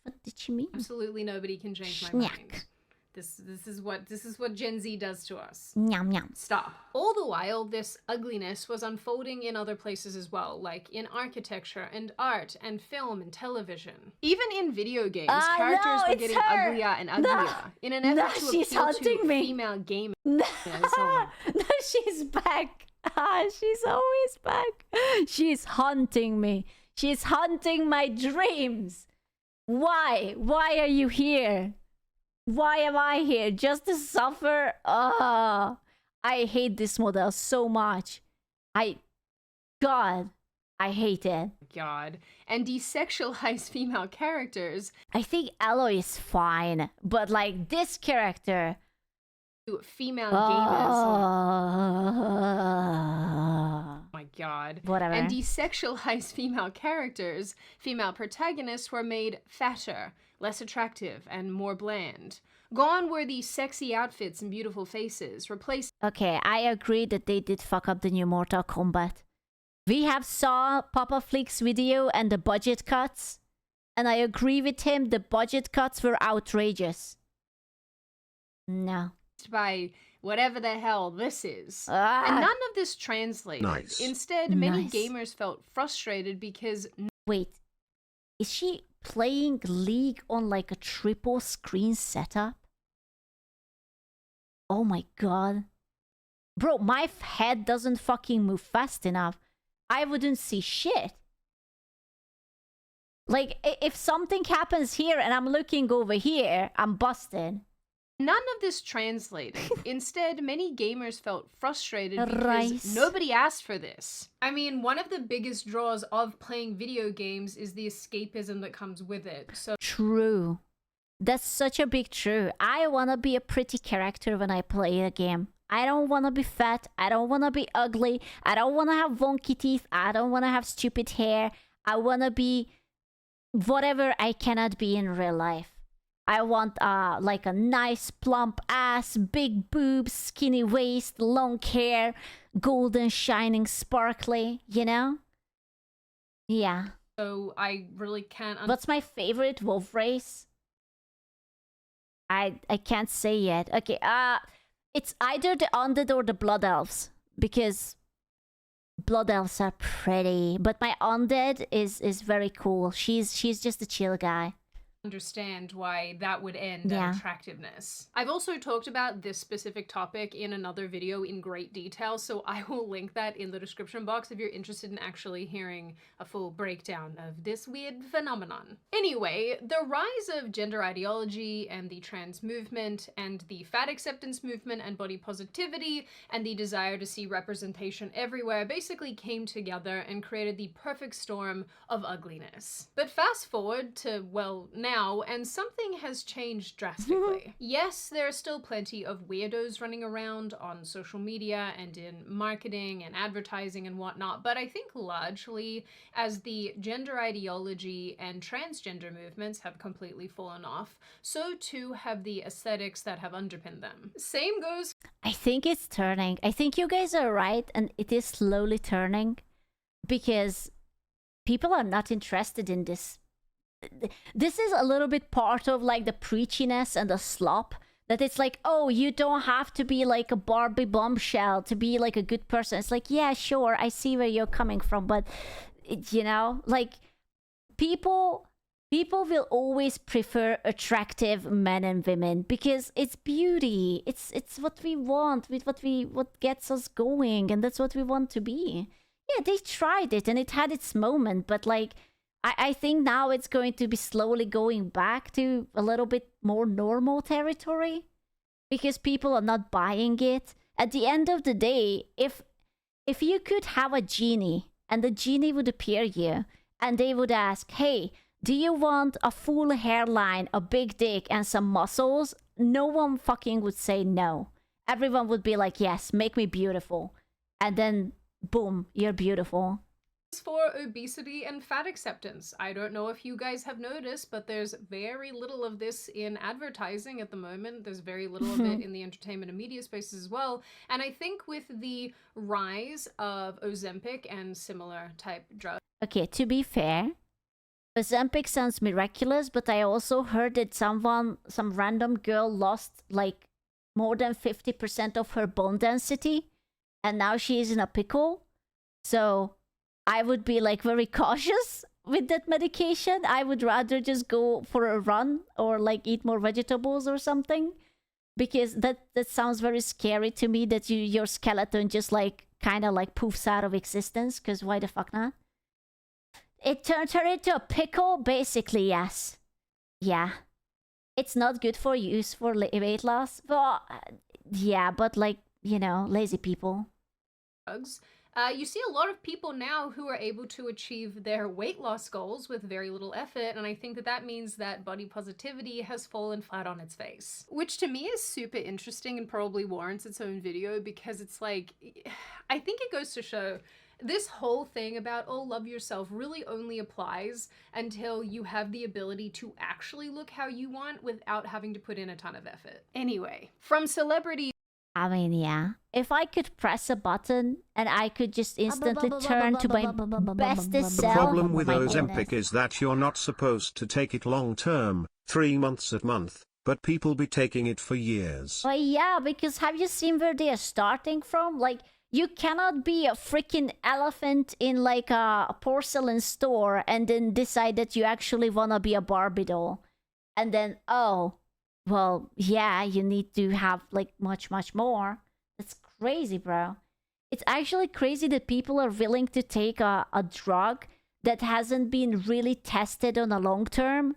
What did she mean? Absolutely nobody can change my mind. This is what Gen Z does to us. Nyam nyam. Stop. All the while, this ugliness was unfolding in other places as well, like in architecture and art and film and television. Even in video games, characters were getting uglier and uglier in an effort to appeal to female gamers. No, she's back. She's always back. She's hunting me. She's hunting my dreams. Why? Why are you here? Why am I here? Just to suffer? I hate this model so much. God, I hate it. God. And desexualize female characters. I think Aloy is fine, but like this character... Female gamers. Oh my god. Whatever. And desexualized female characters, female protagonists were made fatter, less attractive, and more bland. Gone were the sexy outfits and beautiful faces, replaced... Okay, I agree that they did fuck up the new Mortal Kombat. We have saw Papa Flick's video and the budget cuts, and I agree with him, the budget cuts were outrageous. No. By whatever the hell this is. And none of this translated. Nice. Instead, many gamers felt frustrated because... Wait, is she playing League on like a triple screen setup? Oh my god. Bro, my head doesn't fucking move fast enough. I wouldn't see shit. Like, if something happens here and I'm looking over here, I'm busted. None of this translated. Instead, many gamers felt frustrated because nobody asked for this. I mean, one of the biggest draws of playing video games is the escapism that comes with it. So true. That's such a big true. I want to be a pretty character when I play a game. I don't want to be fat. I don't want to be ugly. I don't want to have wonky teeth. I don't want to have stupid hair. I want to be whatever I cannot be in real life. I want like a nice plump ass, big boobs, skinny waist, long hair, golden, shining, sparkly, you know? Yeah. So I really can't... What's my favorite wolf race? I can't say yet. Okay, it's either the undead or the blood elves, because blood elves are pretty, but my undead is very cool. She's just a chill guy. understand why that would end at attractiveness. I've also talked about this specific topic in another video in great detail, so I will link that in the description box if you're interested in actually hearing a full breakdown of this weird phenomenon. Anyway, the rise of gender ideology and the trans movement and the fat acceptance movement and body positivity and the desire to see representation everywhere basically came together and created the perfect storm of ugliness. But fast forward to, well, now, and something has changed drastically. Yes, there are still plenty of weirdos running around on social media and in marketing and advertising and whatnot, but I think largely as the gender ideology and transgender movements have completely fallen off, so too have the aesthetics that have underpinned them. Same goes. I think it's turning. I think you guys are right, and it is slowly turning because people are not interested in this. This is a little bit part of like the preachiness and the slop, that it's like, oh, you don't have to be like a Barbie bombshell to be like a good person. It's like, yeah, sure, I see where you're coming from, but you know, like people will always prefer attractive men and women because it's beauty. It's what we want, with what gets us going, and that's what we want to be. Yeah, they tried it and it had its moment, but like I think now it's going to be slowly going back to a little bit more normal territory because people are not buying it. At the end of the day, if you could have a genie and the genie would appear you and they would ask, hey, do you want a full hairline, a big dick, and some muscles? No one fucking would say no. Everyone would be like, yes, make me beautiful. And then, boom, you're beautiful. For obesity and fat acceptance. I don't know if you guys have noticed, but there's very little of this in advertising at the moment. There's very little of it in the entertainment and media spaces as well. And I think with the rise of Ozempic and similar type drugs. Okay, to be fair, Ozempic sounds miraculous, but I also heard that some random girl lost like more than 50% of her bone density, and now she is in a pickle. So I would be like very cautious with that medication. I would rather just go for a run or like eat more vegetables or something, because that sounds very scary to me, that your skeleton just like kind of like poofs out of existence, because why the fuck not? It turned her into a pickle, basically, yes. Yeah. It's not good for use for weight loss. Well, yeah, but like, you know, lazy people. Drugs. You see a lot of people now who are able to achieve their weight loss goals with very little effort, and I think that means that body positivity has fallen flat on its face. Which to me is super interesting and probably warrants its own video, because it's like, I think it goes to show this whole thing about, oh, love yourself really only applies until you have the ability to actually look how you want without having to put in a ton of effort. Anyway, from celebrity. I mean, yeah. If I could press a button and I could just instantly turn to my bestest self. The problem with Ozempic is that you're not supposed to take it long term, 3 months a month, but people be taking it for years. Well, yeah, because have you seen where they are starting from? Like, you cannot be a freaking elephant in like a porcelain store and then decide that you actually want to be a Barbie doll. And then, oh, well, yeah, you need to have like much more. That's crazy, bro. It's actually crazy that people are willing to take a drug that hasn't been really tested on a long term.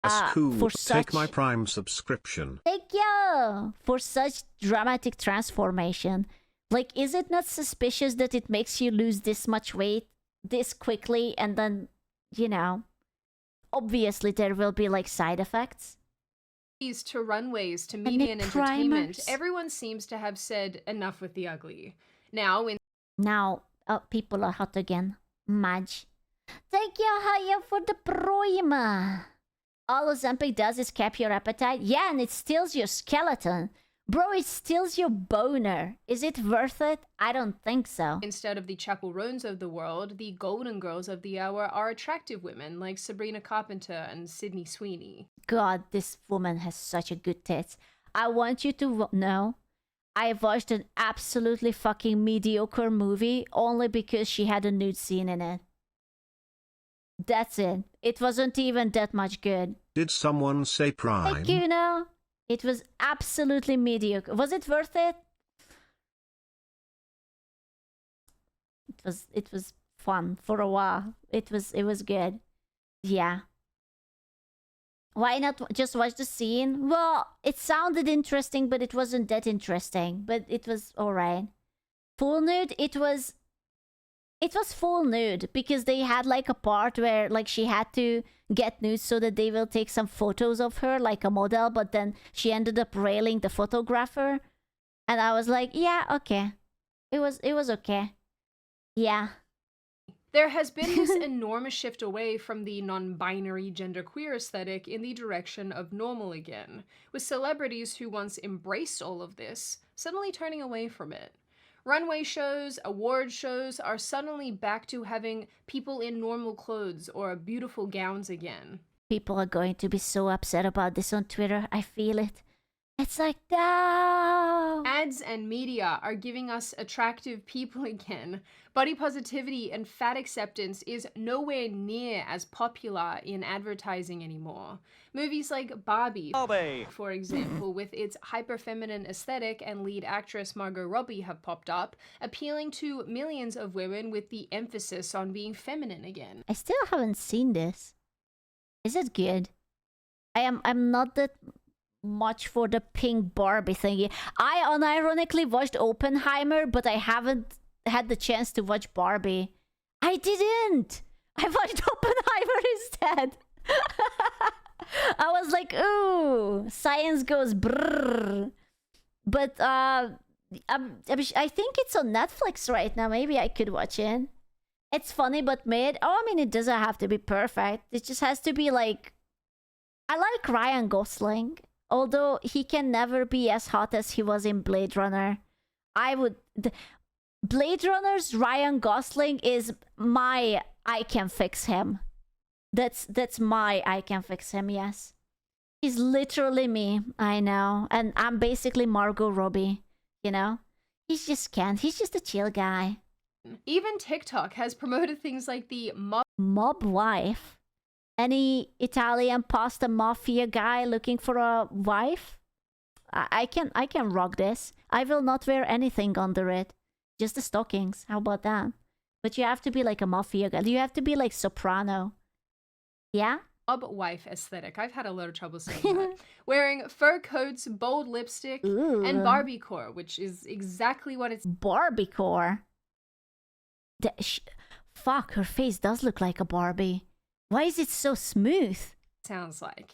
That's cool. Take my Prime subscription. Thank you for such dramatic transformation. Like, is it not suspicious that it makes you lose this much weight this quickly, and then, you know, obviously there will be like side effects? To runways, to media and entertainment, everyone seems to have said enough with the ugly. Now, people are hot again. Madge. Thank you, Haya, for the Prime. All Ozempic does is cap your appetite. Yeah, and it steals your skeleton. Bro, it steals your boner. Is it worth it? I don't think so. Instead of the chaperones of the world, the golden girls of the hour are attractive women like Sabrina Carpenter and Sydney Sweeney. God, this woman has such a good tits. I want you to know, I watched an absolutely fucking mediocre movie only because she had a nude scene in it. That's it. It wasn't even that much good. Did someone say Prime? Thank you, no. It was absolutely mediocre. Was it worth it? It was fun for a while. It was good. Yeah. Why not just watch the scene? Well, it sounded interesting, but it wasn't that interesting. But it was alright. Full nude, it was full nude because they had like a part where like she had to get nude so that they will take some photos of her like a model, but then she ended up railing the photographer. And I was like, yeah, okay. It was okay. Yeah. There has been this enormous shift away from the non-binary genderqueer aesthetic in the direction of normal again, with celebrities who once embraced all of this suddenly turning away from it. Runway shows, award shows are suddenly back to having people in normal clothes or beautiful gowns again. People are going to be so upset about this on Twitter. I feel it. It's like, no! Ads and media are giving us attractive people again. Body positivity and fat acceptance is nowhere near as popular in advertising anymore. Movies like Barbie, for example, with its hyper-feminine aesthetic and lead actress Margot Robbie have popped up, appealing to millions of women with the emphasis on being feminine again. I still haven't seen this. Is it good? I'm not that much for the pink Barbie thingy. I unironically watched Oppenheimer, but I haven't had the chance to watch Barbie. I didn't! I watched Oppenheimer instead! I was like, ooh, science goes brrrr. But I think it's on Netflix right now. Maybe I could watch it. It's funny but made. Oh, I mean, it doesn't have to be perfect. It just has to be like... I like Ryan Gosling. Although he can never be as hot as he was in Blade Runner. Blade Runner's Ryan Gosling is my I can fix him. That's my I can fix him, yes. He's literally me, I know. And I'm basically Margot Robbie, you know? He just can't. He's just a chill guy. Even TikTok has promoted things like the mob wife. Any Italian pasta mafia guy looking for a wife? I can rock this. I will not wear anything under it. Just the stockings. How about that? But you have to be like a mafia guy. You have to be like soprano. Yeah? mob wife aesthetic. I've had a lot of trouble saying that. Wearing fur coats, bold lipstick, and Barbiecore, which is exactly what it's... Barbiecore? Fuck, her face does look like a Barbie. Why is it so smooth? Sounds like.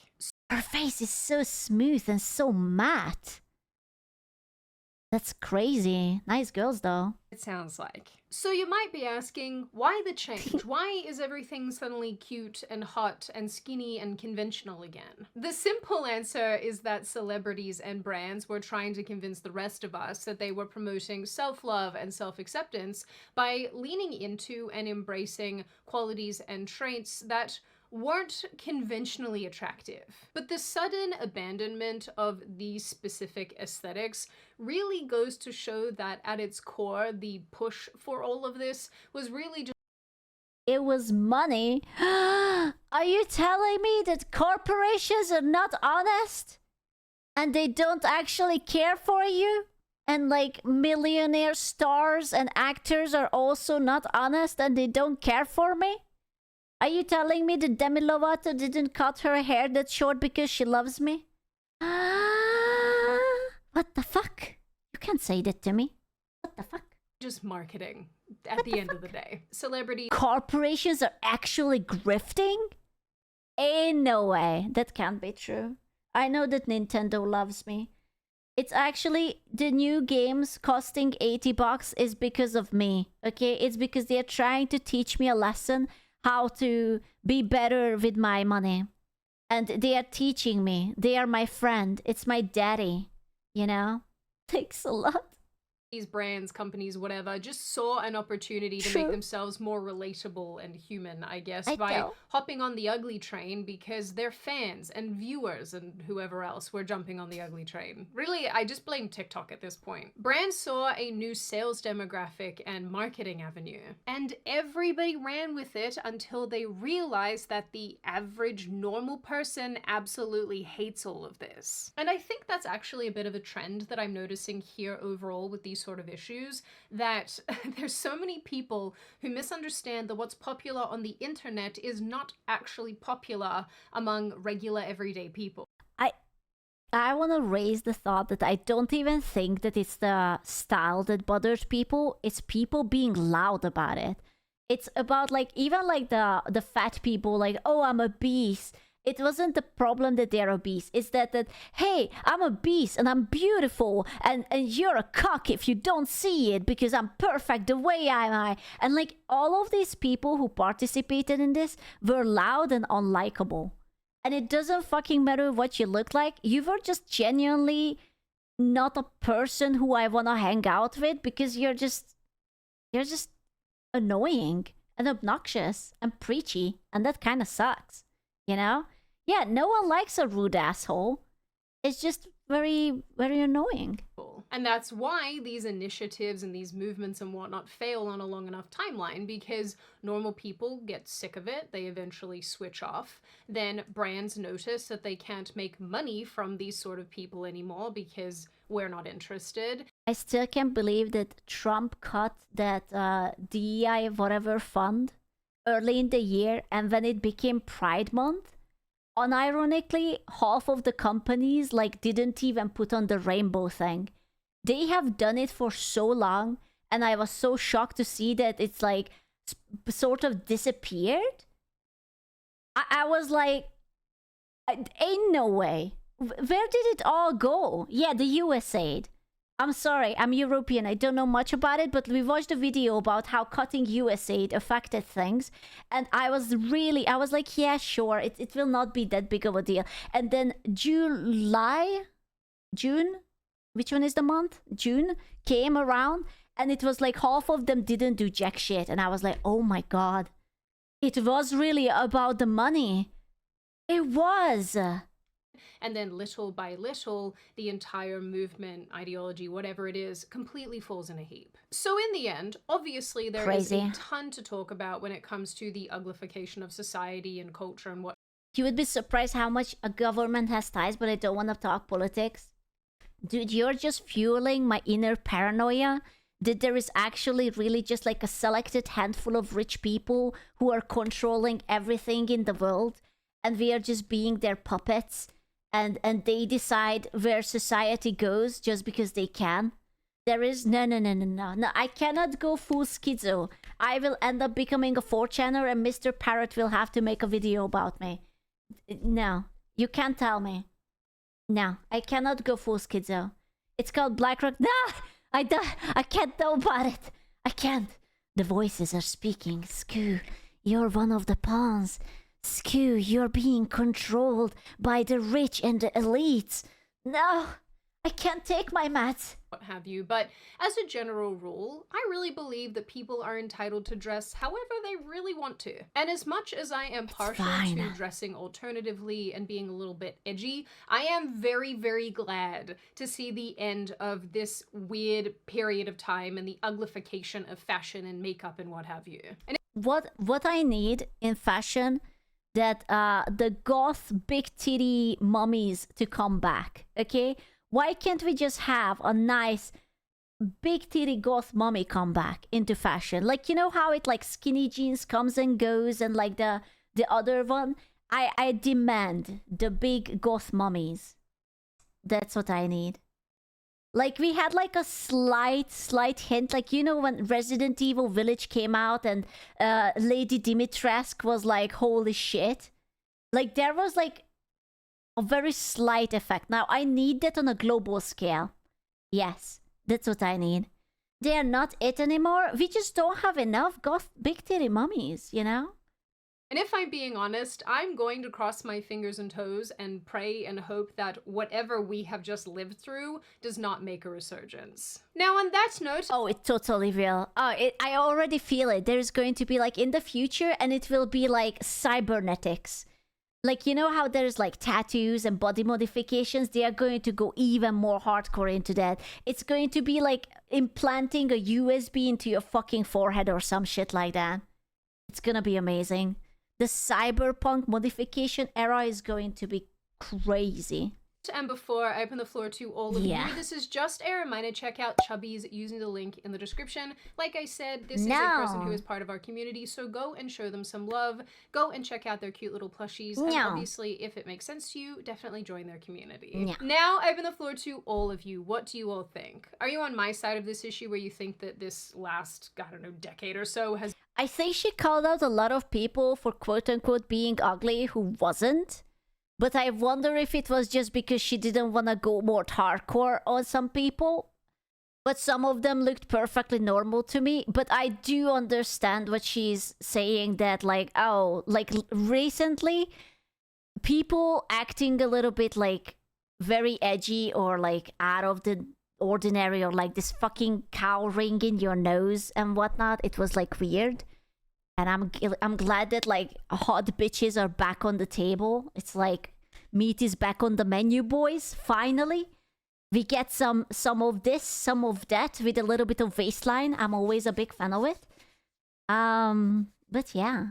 Her face is so smooth and so matte. That's crazy. Nice girls, though. It sounds like. So you might be asking, why the change? Why is everything suddenly cute and hot and skinny and conventional again? The simple answer is that celebrities and brands were trying to convince the rest of us that they were promoting self-love and self-acceptance by leaning into and embracing qualities and traits that weren't conventionally attractive. But the sudden abandonment of these specific aesthetics really goes to show that at its core, the push for all of this was really just... It was money. Are you telling me that corporations are not honest? And they don't actually care for you? And like millionaire stars and actors are also not honest and they don't care for me? Are you telling me that Demi Lovato didn't cut her hair that short because she loves me? What the fuck? You can't say that to me. What the fuck? Just marketing at the end of the day. Celebrity corporations are actually grifting? Ain't no way. That can't be true. I know that Nintendo loves me. It's actually the new games costing $80 is because of me. Okay? It's because they're trying to teach me a lesson how to be better with my money. And they are teaching me. They are my friend. It's my daddy. You know? Thanks a lot. these brands, companies, whatever, just saw an opportunity to make themselves more relatable and human, I guess, by hopping on the ugly train because their fans and viewers and whoever else were jumping on the ugly train. Really, I just blame TikTok at this point. Brands saw a new sales demographic and marketing avenue, and everybody ran with it until they realized that the average normal person absolutely hates all of this. And I think that's actually a bit of a trend that I'm noticing here overall with these sort of issues, that there's so many people who misunderstand that what's popular on the internet is not actually popular among regular everyday people. I want to raise the thought that I don't even think that it's the style that bothers people, it's people being loud about it. It's about like, even like the fat people, like, oh, I'm obese. It wasn't the problem that they're obese. It's that hey, I'm obese and I'm beautiful and you're a cock if you don't see it because I'm perfect the way I am. And like all of these people who participated in this were loud and unlikable. And it doesn't fucking matter what you look like. You were just genuinely not a person who I want to hang out with because you're just annoying and obnoxious and preachy. And that kind of sucks, you know? Yeah, no one likes a rude asshole. It's just very, very annoying. And that's why these initiatives and these movements and whatnot fail on a long enough timeline, because normal people get sick of it, they eventually switch off, then brands notice that they can't make money from these sort of people anymore because we're not interested. I still can't believe that Trump cut that DEI whatever fund early in the year, and when it became Pride Month, unironically, half of the companies like didn't even put on the rainbow thing. They have done it for so long, and I was so shocked to see that it's like sort of disappeared. I was like, ain't no way. Where did it all go? Yeah, the USAID. I'm sorry, I'm European, I don't know much about it, but we watched a video about how cutting USAID affected things, and I was like, yeah, sure, it will not be that big of a deal. And then June, which one is the month? June came around, and it was like half of them didn't do jack shit, and I was like, oh my god. It was really about the money. It was. And then little by little, the entire movement, ideology, whatever it is, completely falls in a heap. So in the end, obviously there is a ton to talk about when it comes to the uglification of society and culture and what. You would be surprised how much a government has ties, but I don't want to talk politics. Dude, you're just fueling my inner paranoia that there is actually really just like a selected handful of rich people who are controlling everything in the world, and we are just being their puppets. And they decide where society goes just because they can. There is no. I cannot go full schizo. I will end up becoming a 4chaner and Mr. Parrot will have to make a video about me. No, you can't tell me. No, I cannot go full schizo. It's called Black Rock. No, I can't know about it. I can't. The voices are speaking. Scoo, you're one of the pawns. Skew, you're being controlled by the rich and the elites. No, I can't take my meds. What have you, but as a general rule, I really believe that people are entitled to dress however they really want to. And as much as I am partial to dressing alternatively and being a little bit edgy, I am very, very glad to see the end of this weird period of time and the uglification of fashion and makeup and what have you. And what I need in fashion, that the goth big titty mummies to come back, okay? Why can't we just have a nice big titty goth mummy come back into fashion? Like, you know how it like skinny jeans comes and goes, and like the other one? I demand the big goth mummies. That's what I need. Like, we had like a slight hint, like, you know, when Resident Evil Village came out and Lady Dimitrescu was like, holy shit. Like, there was like a very slight effect. Now, I need that on a global scale. Yes, that's what I need. They are not it anymore. We just don't have enough goth big titty mummies, you know? And if I'm being honest, I'm going to cross my fingers and toes and pray and hope that whatever we have just lived through does not make a resurgence. Now, on that note... Oh, it totally will. I already feel it. There's going to be, like, in the future, and it will be, like, cybernetics. Like, you know how there's, like, tattoos and body modifications? They are going to go even more hardcore into that. It's going to be, like, implanting a USB into your fucking forehead or some shit like that. It's gonna be amazing. The cyberpunk modification era is going to be crazy. And before I open the floor to all of you, this is just a reminder, check out Chubby's using the link in the description. Like I said, this is a person who is part of our community, so go and show them some love. Go and check out their cute little plushies. And obviously, if it makes sense to you, definitely join their community. Now, I open the floor to all of you. What do you all think? Are you on my side of this issue where you think that this last, I don't know, decade or so has... I think she called out a lot of people for quote-unquote being ugly who wasn't. But I wonder if it was just because she didn't want to go more hardcore on some people. But some of them looked perfectly normal to me. But I do understand what she's saying, that like, oh, like recently, people acting a little bit like very edgy or like out of the ordinary, or like this fucking cow ring in your nose and whatnot. It was like weird. And I'm glad that like hot bitches are back on the table. It's like meat is back on the menu, boys. Finally, we get some of this, some of that with a little bit of waistline. I'm always a big fan of it. But yeah,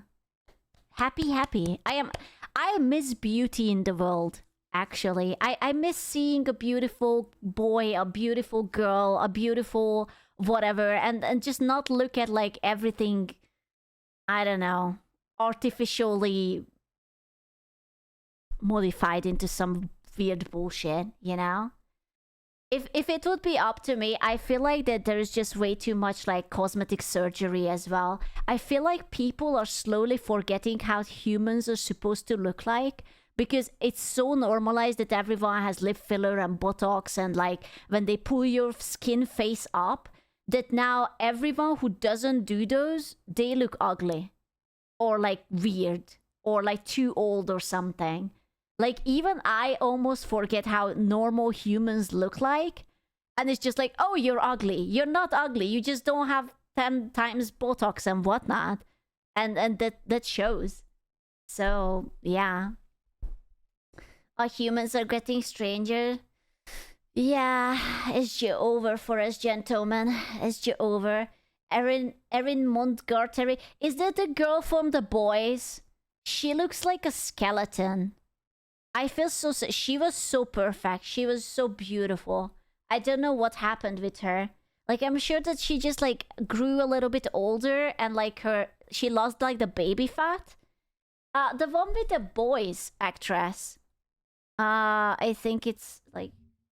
happy. I miss beauty in the world. Actually, I miss seeing a beautiful boy, a beautiful girl, a beautiful whatever, and just not look at like everything, I don't know, artificially modified into some weird bullshit, you know? If it would be up to me, I feel like that there's just way too much like cosmetic surgery as well. I feel like people are slowly forgetting how humans are supposed to look like, because it's so normalized that everyone has lip filler and Botox, and like when they pull your skin face up, that now everyone who doesn't do those, they look ugly or like weird or like too old or something. Like even I almost forget how normal humans look like, and it's just like, oh, you're ugly. You're not ugly. You just don't have 10 times Botox and whatnot, and that shows. So yeah, our humans are getting stranger. Yeah, it's just over for us, gentlemen. It's just over. Erin Montgomery. Is that the girl from The Boys? She looks like a skeleton. I feel so... She was so perfect. She was so beautiful. I don't know what happened with her. Like, I'm sure that she just, like, grew a little bit older, and, like, she lost, like, the baby fat. The one with The Boys actress. I think it's, like...